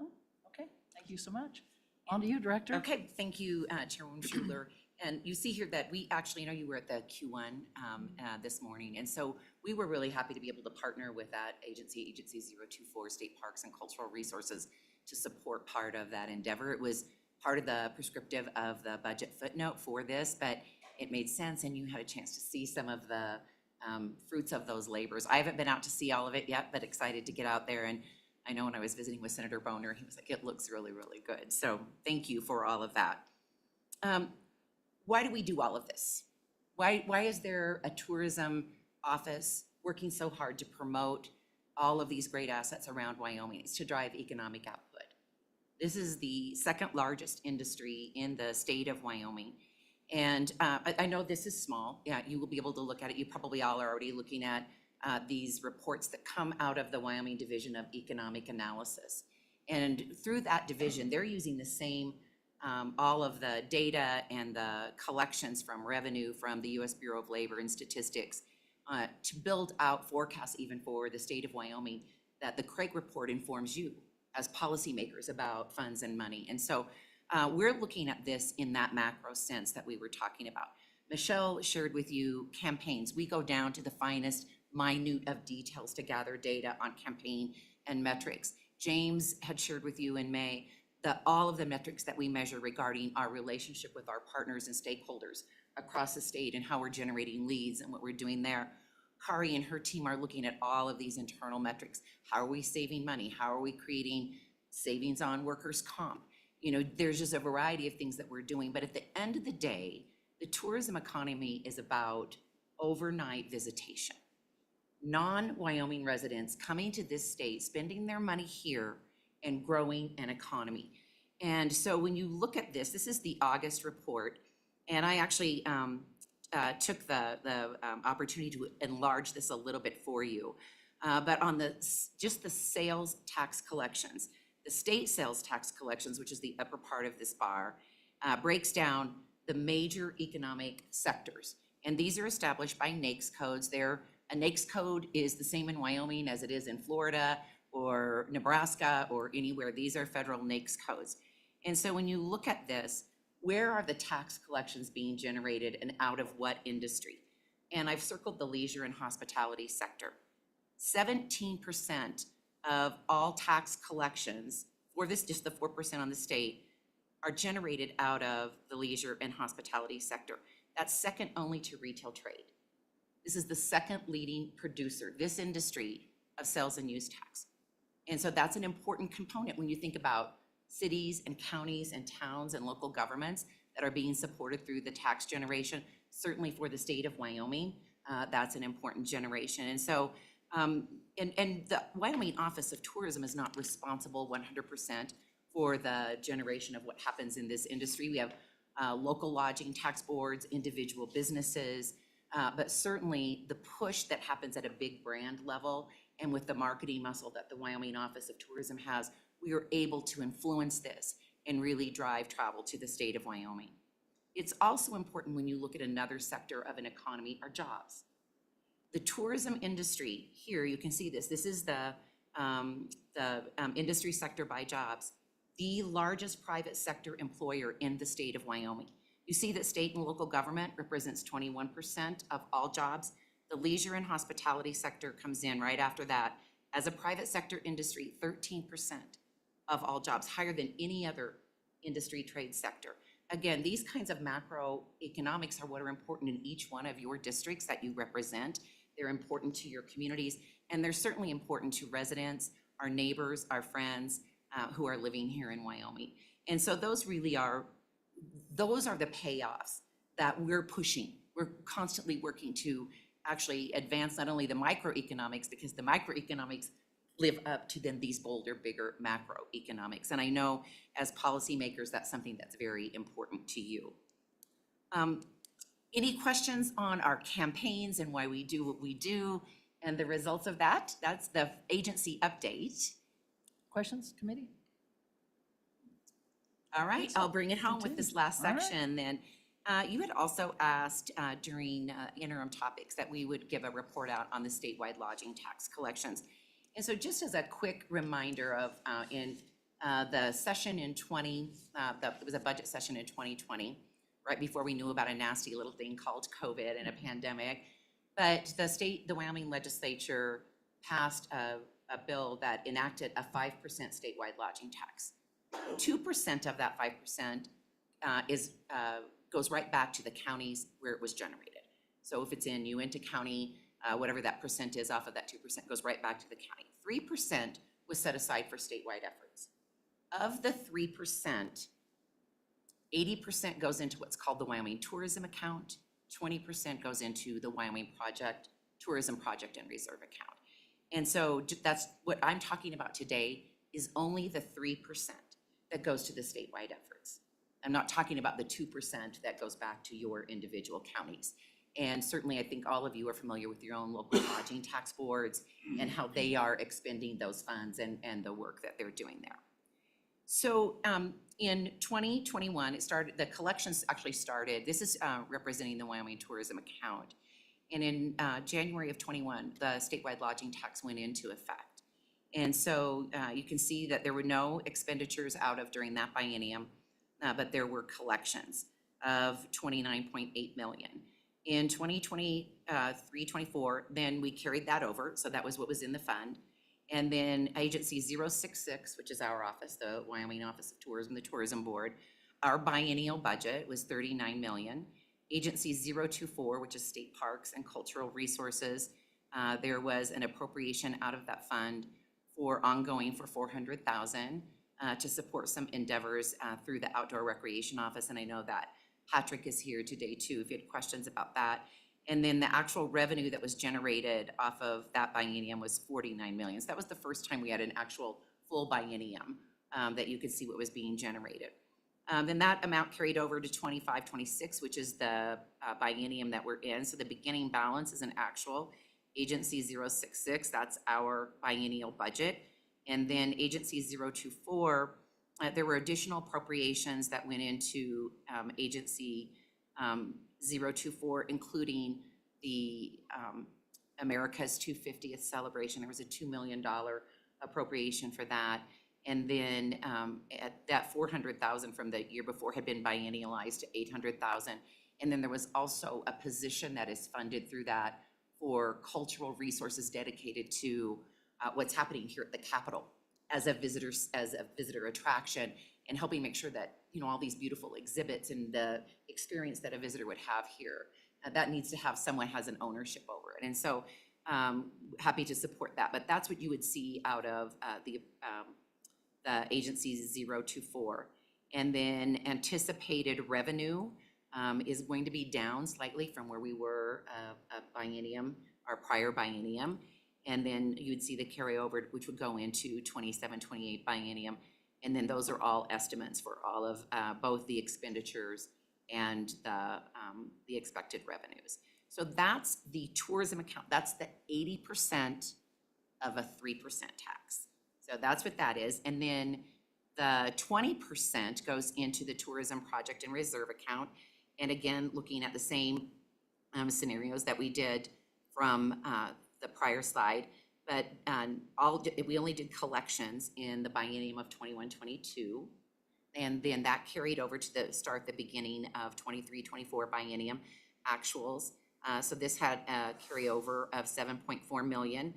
No? Okay, thank you so much. On to you, Director. Okay, thank you, Chairwoman Schuler. And you see here that we actually, you were at the Q1 this morning, and so we were really happy to be able to partner with that agency 024, State Parks and Cultural Resources, to support part of that endeavor. It was part of the prescriptive of the budget footnote for this, but it made sense, and you had a chance to see some of the fruits of those labors. I haven't been out to see all of it yet, but excited to get out there. And I know when I was visiting with Senator Boner, he was like, it looks really, really good. So thank you for all of that. Why do we do all of this? Why is there a tourism office working so hard to promote all of these great assets around Wyoming? It's to drive economic output. This is the second largest industry in the state of Wyoming. And I know this is small. Yeah, you will be able to look at it. You probably all are already looking at these reports that come out of the Wyoming Division of Economic Analysis. And through that division, they're using the same, all of the data and the collections from revenue from the U.S. Bureau of Labor and Statistics to build out forecasts even for the state of Wyoming that the Craig Report informs you as policymakers about funds and money. And so we're looking at this in that macro sense that we were talking about. Michelle shared with you campaigns. We go down to the finest minute of details to gather data on campaign and metrics. James had shared with you in May that all of the metrics that we measure regarding our relationship with our partners and stakeholders across the state and how we're generating leads and what we're doing there. Kari and her team are looking at all of these internal metrics. How are we saving money? How are we creating savings on workers' comp? There's just a variety of things that we're doing, but at the end of the day, the tourism economy is about overnight visitation. Non-Wyoming residents coming to this state, spending their money here and growing an economy. And so when you look at this, this is the August report, and I actually took the opportunity to enlarge this a little bit for you. But on just the sales tax collections, the state sales tax collections, which is the upper part of this bar, breaks down the major economic sectors. And these are established by NAICS codes. A NAICS code is the same in Wyoming as it is in Florida or Nebraska or anywhere. These are federal NAICS codes. And so when you look at this, where are the tax collections being generated and out of what industry? And I've circled the leisure and hospitality sector. 17% of all tax collections, for this, just the 4% on the state, are generated out of the leisure and hospitality sector. That's second only to retail trade. This is the second leading producer, this industry, of sales and use tax. And so that's an important component when you think about cities and counties and towns and local governments that are being supported through the tax generation. Certainly for the state of Wyoming, that's an important generation. And so, and the Wyoming Office of Tourism is not responsible 100% for the generation of what happens in this industry. We have local lodging tax boards, individual businesses, but certainly the push that happens at a big brand level and with the marketing muscle that the Wyoming Office of Tourism has, we are able to influence this and really drive travel to the state of Wyoming. It's also important when you look at another sector of an economy, our jobs. The tourism industry, here you can see this. This is the industry sector by jobs, the largest private sector employer in the state of Wyoming. You see that state and local government represents 21% of all jobs. The leisure and hospitality sector comes in right after that. As a private sector industry, 13% of all jobs, higher than any other industry trade sector. Again, these kinds of macroeconomics are what are important in each one of your districts that you represent. They're important to your communities, and they're certainly important to residents, our neighbors, our friends who are living here in Wyoming. And so those really are, those are the payoffs that we're pushing. We're constantly working to actually advance not only the microeconomics, because the microeconomics live up to then these bolder, bigger macroeconomics. And I know as policymakers, that's something that's very important to you. Any questions on our campaigns and why we do what we do and the results of that? That's the agency update. Questions, committee? All right, I'll bring it home with this last All right. section then. You had also asked during interim topics that we would give a report out on the statewide lodging tax collections. And so just as a quick reminder of in the session in it was a budget session in 2020, right before we knew about a nasty little thing called COVID and a pandemic. But the Wyoming legislature passed a bill that enacted a 5% statewide lodging tax. 2% of that 5% goes right back to the counties where it was generated. So if it's in Uinta County, whatever that percent is off of that 2% goes right back to the county. 3% was set aside for statewide efforts. Of the 3%, 80% goes into what's called the Wyoming Tourism Account, 20% goes into the Wyoming Tourism Project and Reserve Account. And so that's what I'm talking about today is only the 3% that goes to the statewide efforts. I'm not talking about the 2% that goes back to your individual counties. And certainly I think all of you are familiar with your own local lodging tax boards and how they are expending those funds and the work that they're doing there. So in 2021, the collections actually started, this is representing the Wyoming Tourism Account. And in January of 21, the statewide lodging tax went into effect. And so you can see that there were no expenditures out of during that biennium, but there were collections of $29.8 million. In 2023-24, then we carried that over, so that was what was in the fund. And then Agency 066, which is our office, the Wyoming Office of Tourism, the Tourism Board, our biennial budget was $39 million. Agency 024, which is State Parks and Cultural Resources, there was an appropriation out of that fund for ongoing for $400,000 to support some endeavors through the Outdoor Recreation Office, and I know that Patrick is here today too, if you had questions about that. And then the actual revenue that was generated off of that biennium was $49 million. So that was the first time we had an actual full biennium that you could see what was being generated. Then that amount carried over to 25-26, which is the biennium that we're in. So the beginning balance is an actual. Agency 066, that's our biennial budget. And then Agency 024, there were additional appropriations that went into Agency 024, including the America's 250th celebration. There was a $2 million appropriation for that. And then at that 400,000 from the year before had been biennialized to 800,000. And then there was also a position that is funded through that for cultural resources dedicated to what's happening here at the Capitol as a visitor attraction, and helping make sure that, you know, all these beautiful exhibits and the experience that a visitor would have here, that needs to have someone has an ownership over it. And so happy to support that. But that's what you would see out of the agencies 024. And then anticipated revenue is going to be down slightly from where we were biennium, our prior biennium. And then you'd see the carryover, which would go into 27-28 biennium. And then those are all estimates for all of both the expenditures and the expected revenues. So that's the tourism account. That's the 80% of a 3% tax. So that's what that is. And then the 20% goes into the tourism project and reserve account. And again, looking at the same scenarios that we did from the prior slide, but we only did collections in the biennium of 21-22. And then that carried over to the beginning of 23-24 biennium actuals. So this had a carryover of 7.4 million.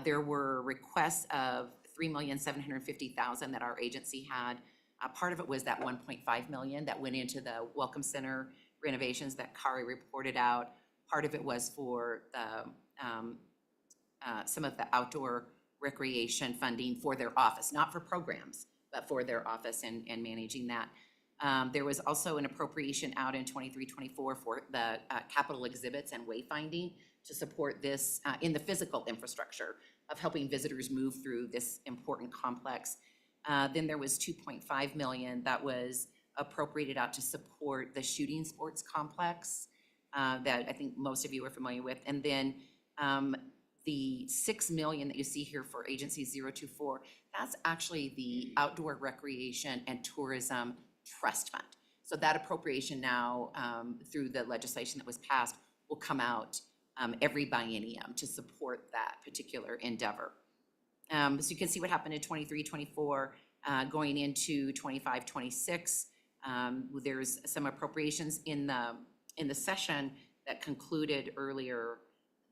There were requests of 3,750,000 that our agency had. Part of it was that 1.5 million that went into the Welcome Center renovations that Kari reported out. Part of it was for the some of the outdoor recreation funding for their office, not for programs, but for their office and managing that. There was also an appropriation out in 23-24 for the capital exhibits and wayfinding to support this in the physical infrastructure of helping visitors move through this important complex. Then there was 2.5 million that was appropriated out to support the shooting sports complex that I think most of you are familiar with. And then the 6 million that you see here for agency 024, that's actually the Outdoor Recreation and Tourism Trust Fund. So that appropriation now, through the legislation that was passed, will come out every biennium to support that particular endeavor. So you can see what happened in 23-24, going into 25-26. There's some appropriations in the session that concluded earlier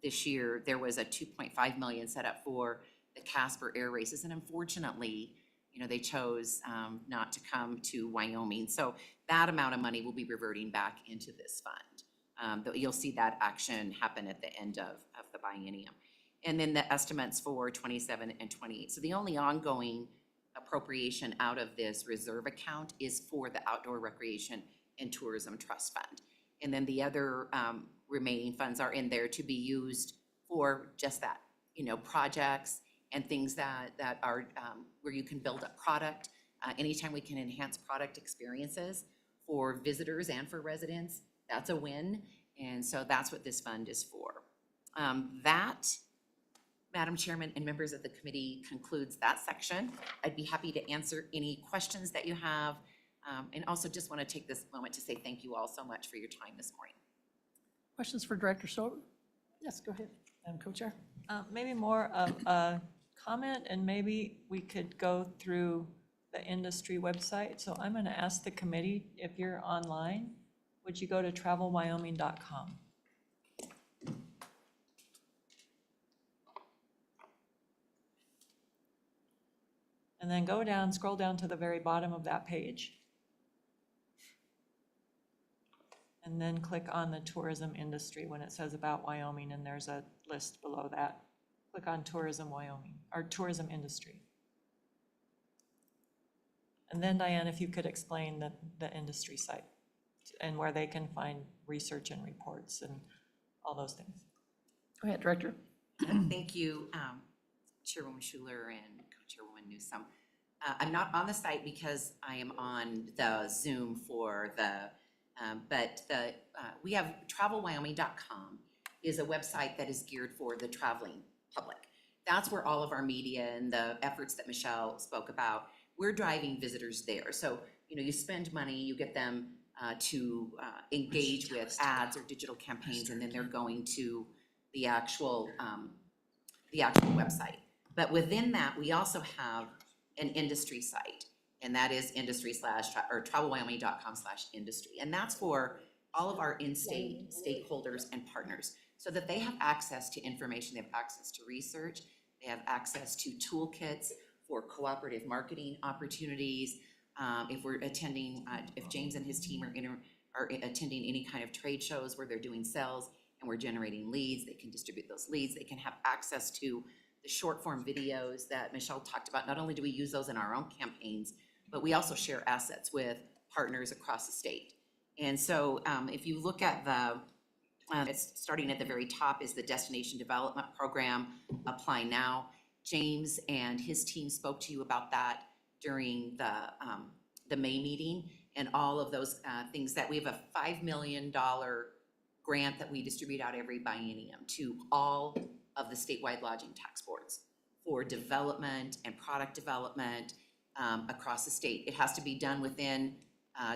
this year. There was a 2.5 million set up for the Casper air races, and unfortunately, you know, they chose not to come to Wyoming. So that amount of money will be reverting back into this fund. You'll see that action happen at the end of the biennium. And then the estimates for 27 and 28. So the only ongoing appropriation out of this reserve account is for the Outdoor Recreation and Tourism Trust Fund. And then the other remaining funds are in there to be used for just that, you know, projects and things that are where you can build up product. Anytime we can enhance product experiences for visitors and for residents, that's a win. And so that's what this fund is for. That, Madam Chairman and members of the committee, concludes that section. I'd be happy to answer any questions that you have. And also just want to take this moment to say thank you all so much for your time this morning. Questions for Director Stover? Yes, go ahead, Madam Co-Chair. Maybe more of a comment, and maybe we could go through the industry website. So I'm going to ask the committee, if you're online, would you go to travelwyoming.com? And then go down, scroll down to the very bottom of that page. And then click on the tourism industry when it says about Wyoming, and there's a list below that. Click on Tourism Wyoming, or Tourism Industry. And then Diane, if you could explain the industry site and where they can find research and reports and all those things. Go ahead, Director. Thank you, Chairwoman Schuler and Co-Chairwoman Newsome. I'm not on the site because I am on the Zoom for the, we have travelwyoming.com is a website that is geared for the traveling public. That's where all of our media and the efforts that Michelle spoke about, we're driving visitors there. So, you know, you spend money, you get them to engage with ads or digital campaigns, and then they're going to the actual website. But within that, we also have an industry site, and that is or travelwyoming.com/industry. And that's for all of our in-state stakeholders and partners, so that they have access to information, they have access to research, they have access to toolkits for cooperative marketing opportunities. If we're attending, if James and his team are attending any kind of trade shows where they're doing sales and we're generating leads, they can distribute those leads, they can have access to the short form videos that Michelle talked about. Not only do we use those in our own campaigns, but we also share assets with partners across the state. And so if you look at it's starting at the very top is the Destination Development Program, Apply Now. James and his team spoke to you about that during the May meeting, and all of those things that we have a $5 million grant that we distribute out every biennium to all of the statewide lodging tax boards for development and product development across the state. It has to be done within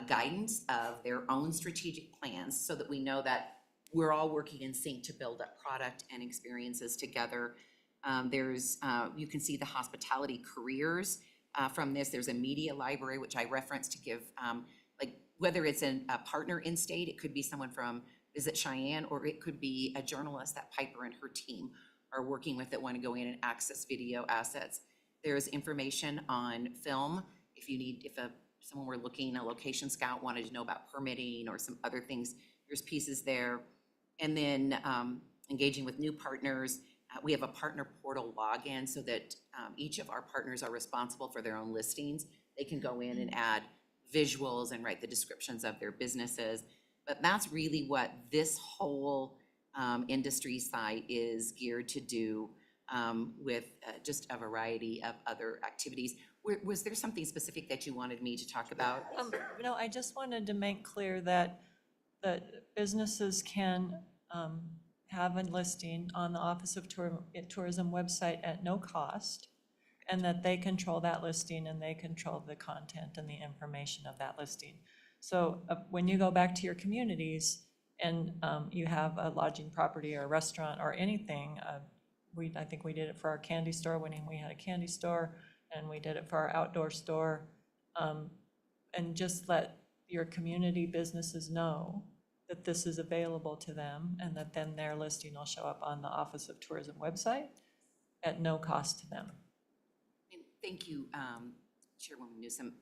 guidance of their own strategic plans, so that we know that we're all working in sync to build up product and experiences together. You can see the hospitality careers from this. There's a media library, which I referenced to give, like whether it's a partner in state, it could be someone from Visit Cheyenne, or it could be a journalist that Piper and her team are working with that want to go in and access video assets. There's information on film. If someone were looking, a location scout wanted to know about permitting or some other things, there's pieces there. And then engaging with new partners. We have a partner portal login so that each of our partners are responsible for their own listings. They can go in and add visuals and write the descriptions of their businesses. But that's really what this whole industry site is geared to do, with just a variety of other activities. Was there something specific that you wanted me to talk about? No, I just wanted to make clear that businesses can have a listing on the Office of Tourism website at no cost, and that they control that listing and they control the content and the information of that listing. So when you go back to your communities and you have a lodging property or a restaurant or anything, I think we did it for our candy store when we had a candy store, and we did it for our outdoor store, and just let your community businesses know that this is available to them, and that then their listing will show up on the Office of Tourism website at no cost to them. And thank you, Chairwoman Newsom.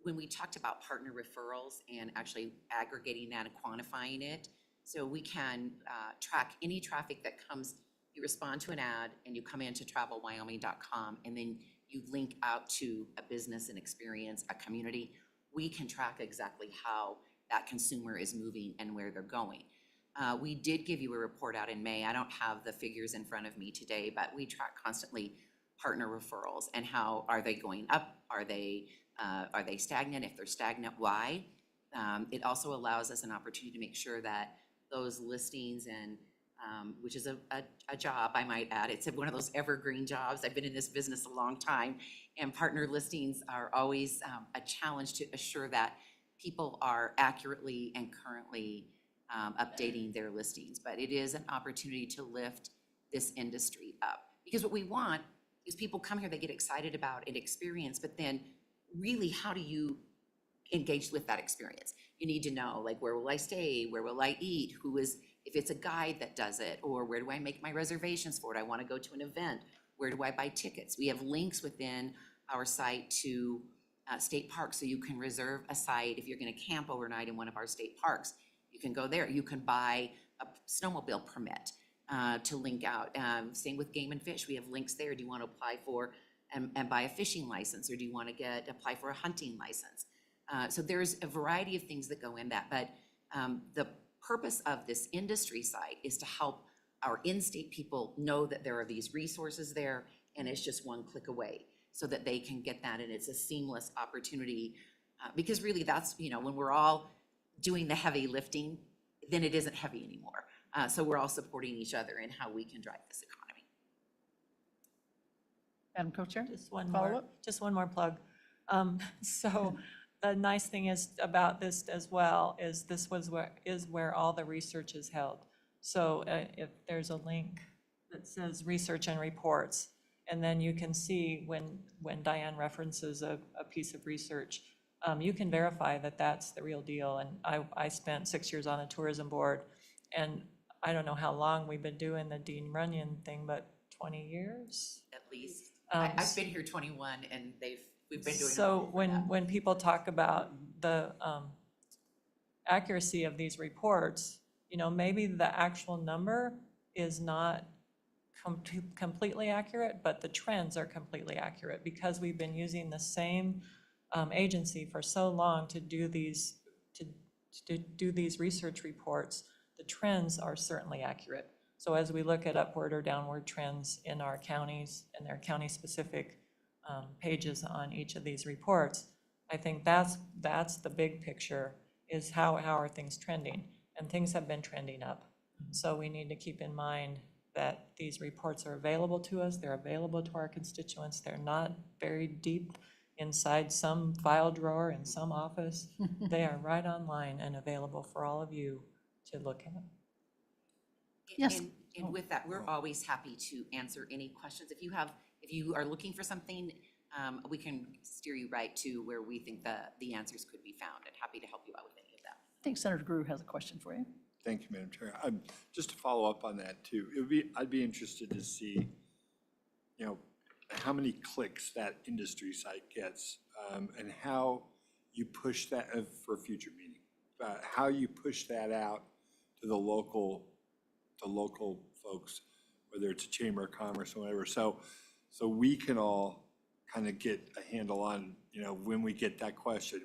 When we talked about partner referrals and actually aggregating that and quantifying it, so we can track any traffic that comes. You respond to an ad and you come into travelwyoming.com, and then you link out to a business, an experience, a community. We can track exactly how that consumer is moving and where they're going. We did give you a report out in May. I don't have the figures in front of me today, but we track constantly partner referrals and how are they going up? Are they stagnant? If they're stagnant, why? It also allows us an opportunity to make sure that those listings and which is a job, I might add. It's one of those evergreen jobs. I've been in this business a long time, and partner listings are always a challenge to assure that people are accurately and currently updating their listings. But it is an opportunity to lift this industry up. Because what we want is people come here, they get excited about an experience, but then really, how do you engage with that experience? You need to know, like, where will I stay? Where will I eat? If it's a guide that does it, or where do I make my reservations for it? I want to go to an event. Where do I buy tickets? We have links within our site to state parks, so you can reserve a site if you're going to camp overnight in one of our state parks. You can go there. You can buy a snowmobile permit to link out. Same with Game and Fish. We have links there. Do you want to apply for and buy a fishing license, or do you want to apply for a hunting license? So there's a variety of things that go in that, but the purpose of this industry site is to help our in-state people know that there are these resources there, and it's just one click away, so that they can get that, and it's a seamless opportunity. Because really, that's, when we're all doing the heavy lifting, then it isn't heavy anymore. So we're all supporting each other in how we can drive this economy. Madam Co-Chair? Just one more plug. So the nice thing is about this as well is this is where all the research is held. So if there's a link that says research and reports, And then you can see when Diane references a piece of research, you can verify that that's the real deal. And I spent 6 years on the tourism board, and I don't know how long we've been doing the Dean Runyon thing, but 20 years? At least. Um, I've been here 21 and we've been doing it. So when people talk about the accuracy of these reports, maybe the actual number is not completely accurate, but the trends are completely accurate because we've been using the same agency for so long to do these research reports. The trends are certainly accurate. So as we look at upward or downward trends in our counties and their county-specific pages on each of these reports, I think that's the big picture, is how are things trending? And things have been trending up. So we need to keep in mind that these reports are available to us, they're available to our constituents, they're not buried deep inside some file drawer in some office. They are right online and available for all of you to look at. Yes. And with that, we're always happy to answer any questions. If you are looking for something, we can steer you right to where we think the answers could be found, and happy to help you out with any of that. I think Senator Grew has a question for you. Thank you, Madam Chair. Just to follow up on that too, I'd be interested to see, how many clicks that industry site gets, and how you push that for a future meeting, how you push that out to the local folks, whether it's a Chamber of Commerce or whatever. So we can all kind of get a handle on, when we get that question,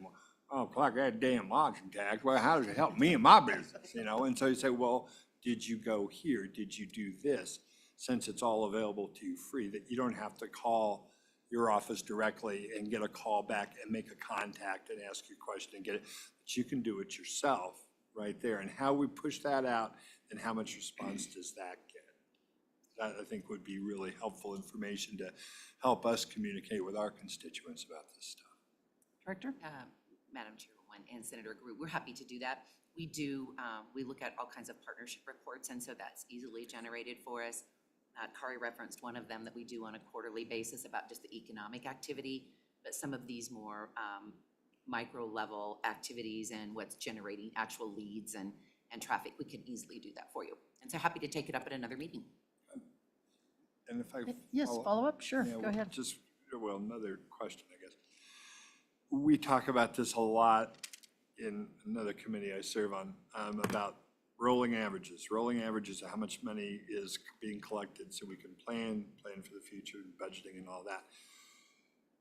oh, like that damn lodging tax, well, how does it help me in my business, And so you say, well, did you go here? Did you do this? Since it's all available to you free, that you don't have to call your office directly and get a call back and make a contact and ask your question and get it, but you can do it yourself right there. And how we push that out and how much response does that get? That, I think, would be really helpful information to help us communicate with our constituents about this stuff. Director? Madam Chairwoman and Senator Grew, we're happy to do that. We do, we look at all kinds of partnership reports, and so that's easily generated for us. Kari referenced one of them that we do on a quarterly basis about just the economic activity, but some of these more micro level activities and what's generating actual leads and traffic, we can easily do that for you. And so happy to take it up at another meeting. And if I Yes, follow up? Sure, Yeah, go ahead. Another question, I guess. We talk about this a lot in another committee I serve on, about rolling averages of how much money is being collected so we can plan for the future, budgeting and all that.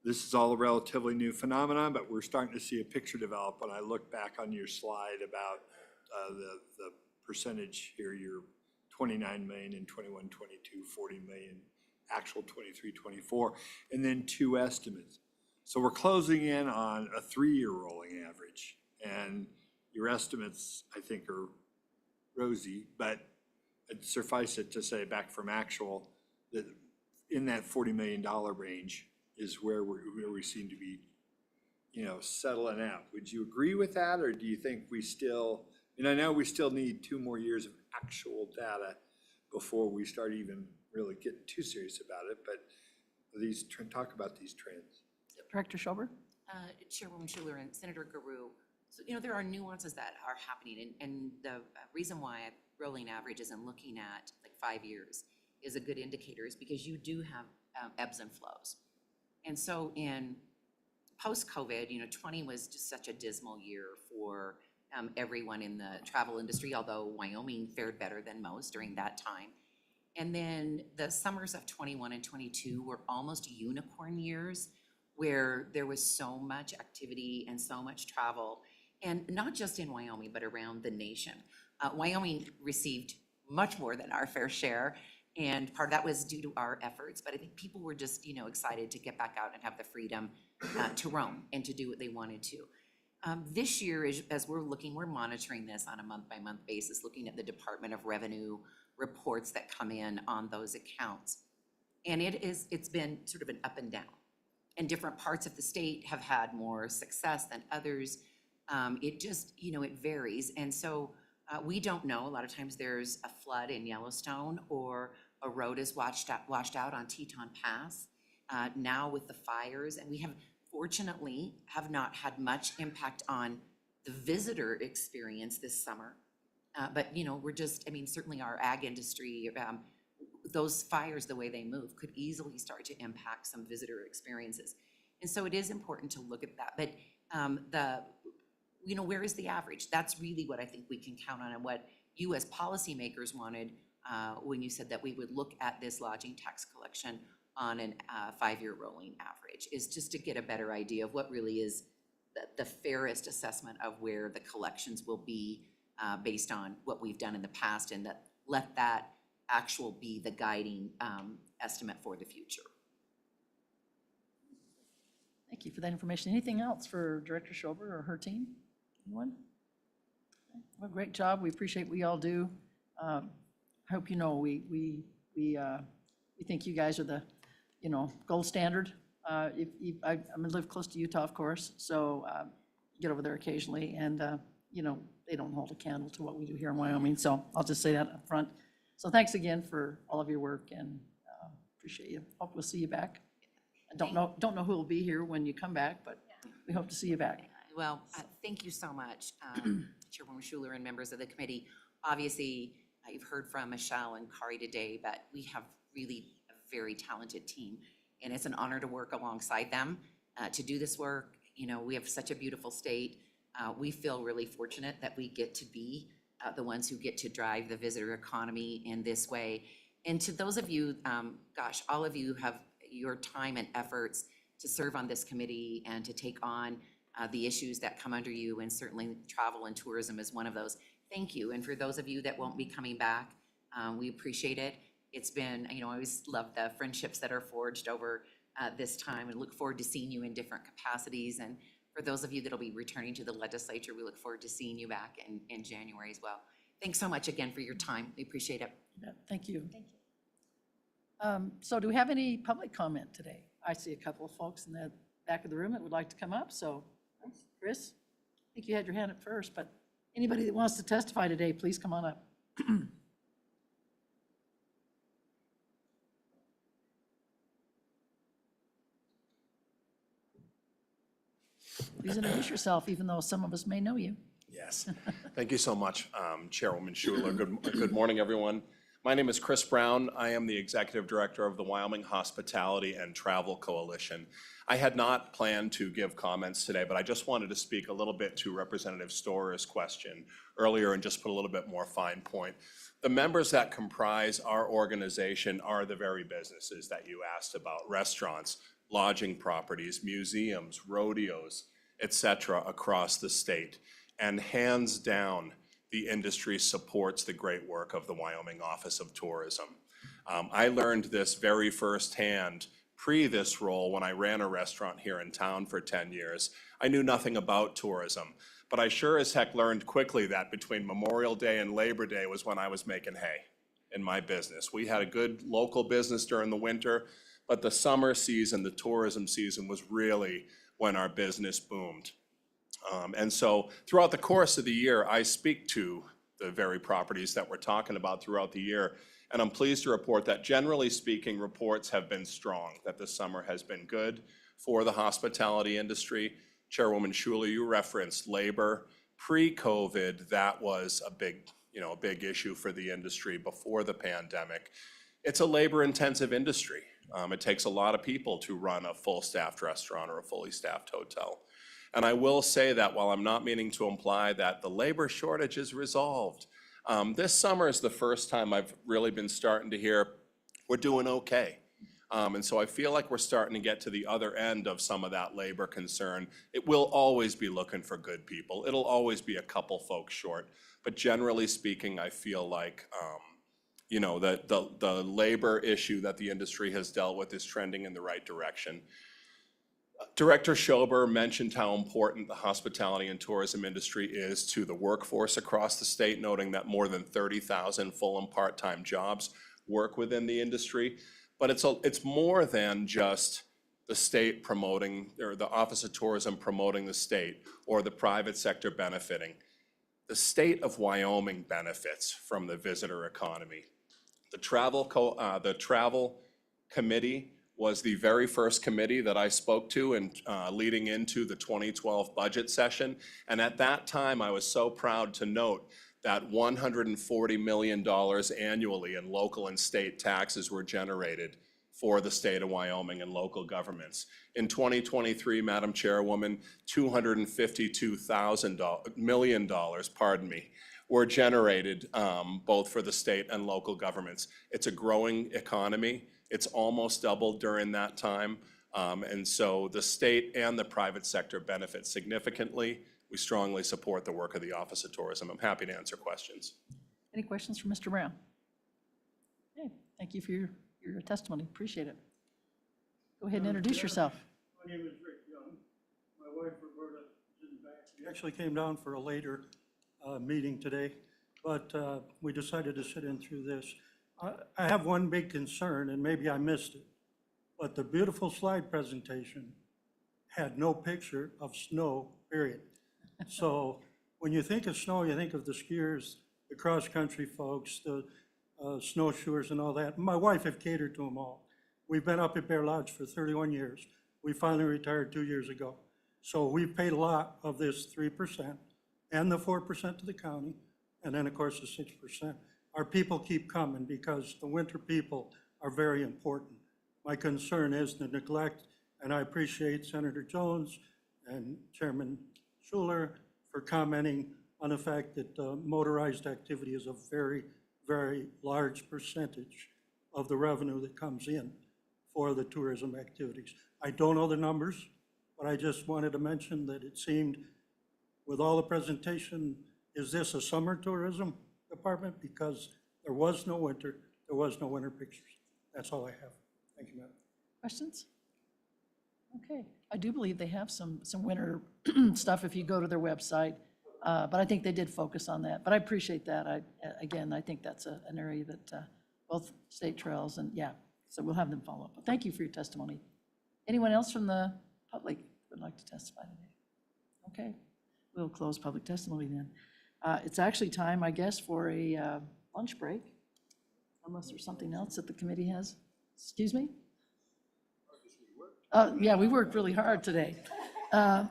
This is all a relatively new phenomenon, but we're starting to see a picture develop. When I look back on your slide about the percentage here, you're 29 million in 21, 22, 40 million, actual 23, 24, and then two estimates. So we're closing in on a 3-year rolling average, and your estimates, I think, are rosy, but I'd suffice it to say, back from actual, that in that $40 million range is where we seem to be, settling out. Would you agree with that, or do you think we still, and I know we still need 2 more years of actual data before we start even really getting too serious about it, but talk about these trends. Director Schober? Chairwoman Schuler and Senator Garou, so, there are nuances that are happening, and the reason why rolling averages and looking at like 5 years is a good indicator is because you do have ebbs and flows. And so in post-COVID, 20 was just such a dismal year for everyone in the travel industry, although Wyoming fared better than most during that time. And then the summers of 21 and 22 were almost unicorn years, where there was so much activity and so much travel, and not just in Wyoming, but around the nation. Wyoming received much more than our fair share, and part of that was due to our efforts, but I think people were just, excited to get back out and have the freedom to roam and to do what they wanted to. This year, as we're monitoring this on a month-by-month basis, looking at the Department of Revenue reports that come in on those accounts. And it's been sort of an up and down. And different parts of the state have had more success than others. It just, it varies. And so we don't know. A lot of times there's a flood in Yellowstone, or A road is washed out on Teton Pass. Now with the fires, and we have fortunately have not had much impact on the visitor experience this summer. But, you know, we're just, I mean, certainly our ag industry, those fires, the way they move, could easily start to impact some visitor experiences. And so it is important to look at that. But you know, where is the average? That's really what I think we can count on, and what you as policymakers wanted when you said that we would look at this lodging tax collection on a 5-year rolling average, is just to get a better idea of what really is the fairest assessment of where the collections will be based on what we've done in the past, and that let that actual be the guiding estimate for the future. Thank you for that information. Anything else for Director Schober or her team? Anyone? Well, great job. We appreciate what we all do. I hope you know we think you guys are the, you know, gold standard. I live close to Utah, of course, so get over there occasionally, and you know, they don't hold a candle to what we do here in Wyoming. So I'll just say that up front. So thanks again for all of your work, and appreciate you. Hope we'll see you back. I don't know who will be here when you come back, but we hope to see you back. Well, thank you so much, Chairwoman Schuler and members of the committee. Obviously, you've heard from Michelle and Kari today, but we have really a very talented team, and it's an honor to work alongside them to do this work. You know, we have such a beautiful state. We feel really fortunate that we get to be the ones who get to drive the visitor economy in this way. And to those of you, gosh, all of you have your time and efforts to serve on this committee and to take on the issues that come under you, and certainly travel and tourism is one of those. Thank you. And for those of you that won't be coming back, we appreciate it. It's been, you know, I always love the friendships that are forged over this time, and look forward to seeing you in different capacities. And for those of you that'll be returning to the legislature, we look forward to seeing you back in January as well. Thanks so much again for your time. We appreciate it. Yeah, thank you. Thank you. So do we have any public comment today? I see a couple of folks in the back of the room that would like to come up. So Chris, I think you had your hand up first, but anybody that wants to testify today, please come on up. Please introduce yourself, even though some of us may know you. Yes. Thank you so much, Chairwoman Schuler. Good morning, everyone. My name is Chris Brown. I am the Executive Director of the Wyoming Hospitality and Travel Coalition. I had not planned to give comments today, but I just wanted to speak a little bit to Representative Storer's question earlier and just put a little bit more fine point. The members that comprise our organization are the very businesses that you asked about: restaurants, lodging properties, museums, rodeos, etc., across the state. And hands down, the industry supports the great work of the Wyoming Office of Tourism. I learned this very firsthand pre this role when I ran a restaurant here in town for 10 years. I knew nothing about tourism, but I sure as heck learned quickly that between Memorial Day and Labor Day was when I was making hay in my business. We had a good local business during the winter, but the summer season, the tourism season, was really when our business boomed. And so throughout the course of the year, I speak to the very properties that we're talking about throughout the year. And I'm pleased to report that generally speaking, reports have been strong, that the summer has been good for the hospitality industry. Chairwoman Schuler, you referenced labor. Pre-COVID, that was a big issue for the industry before the pandemic. It's a labor-intensive industry. It takes a lot of people to run a full-staffed restaurant or a fully staffed hotel. And I will say that while I'm not meaning to imply that the labor shortage is resolved, this summer is the first time I've really been starting to hear we're doing okay. And so I feel like we're starting to get to the other end of some of that labor concern. It will always be looking for good people. It'll always be a couple folks short. But generally speaking, I feel like the labor issue that the industry has dealt with is trending in the right direction. Director Schober mentioned how important the hospitality and tourism industry is to the workforce across the state, noting that more than 30,000 full and part-time jobs work within the industry. But it's more than just the state promoting, or the Office of Tourism promoting the state, or the private sector benefiting. The state of Wyoming benefits from the visitor economy. The travel committee was the very first committee that I spoke to in leading into the 2012 budget session. And at that time, I was so proud to note that $140 million annually in local and state taxes were generated for the state of Wyoming and local governments. In 2023, Madam Chairwoman, $252 million, were generated both for the state and local governments. It's a growing economy. It's almost doubled during that time. And so the state and the private sector benefit significantly. We strongly support the work of the Office of Tourism. I'm happy to answer questions. Any questions for Mr. Brown? Okay, thank you for your testimony. Appreciate it. Go ahead and introduce yourself. My name is Rick Young. My wife Roberta is in the back. We actually came down for a later meeting today, but we decided to sit in through this. I have one big concern, and maybe I missed it, but the beautiful slide presentation had no picture of snow, period. So when you think of snow, you think of the skiers, the cross-country folks, the snowshoers and all that. My wife have catered to them all. We've been up at Bear Lodge for 31 years. We finally retired 2 years ago. So we've paid a lot of this 3% and the 4% to the county, and then of course the 6%. Our people keep coming because the winter people are very important. My concern is the neglect, and I appreciate Senator Jones and Chairman Schuler for commenting on the fact that motorized activity is a very, very large percentage of the revenue that comes in for the tourism activities. I don't know the numbers, but I just wanted to mention that it seemed with all the presentation, is this a summer tourism department? Because there was no winter pictures. That's all I have. Thank you, Madam. Questions? Okay, I do believe they have some winter stuff if you go to their website, but I think they did focus on that. But I appreciate that. Again, I think that's an area that both state trails and so we'll have them follow up. But thank you for your testimony. Anyone else from the public would like to testify today? Okay, we'll close public testimony then. It's actually time, I guess, for a lunch break, unless there's something else that the committee has. Excuse me? Yeah, we worked really hard today. And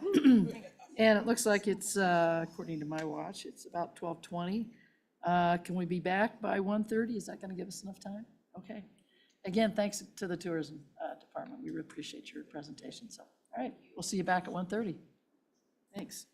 it looks like it's, according to my watch, it's about 12:20. Can we be back by 1:30? Is that going to give us enough time? Okay. Again, thanks to the tourism department. We really appreciate your presentation. So, all right, we'll see you back at 1:30. Thanks.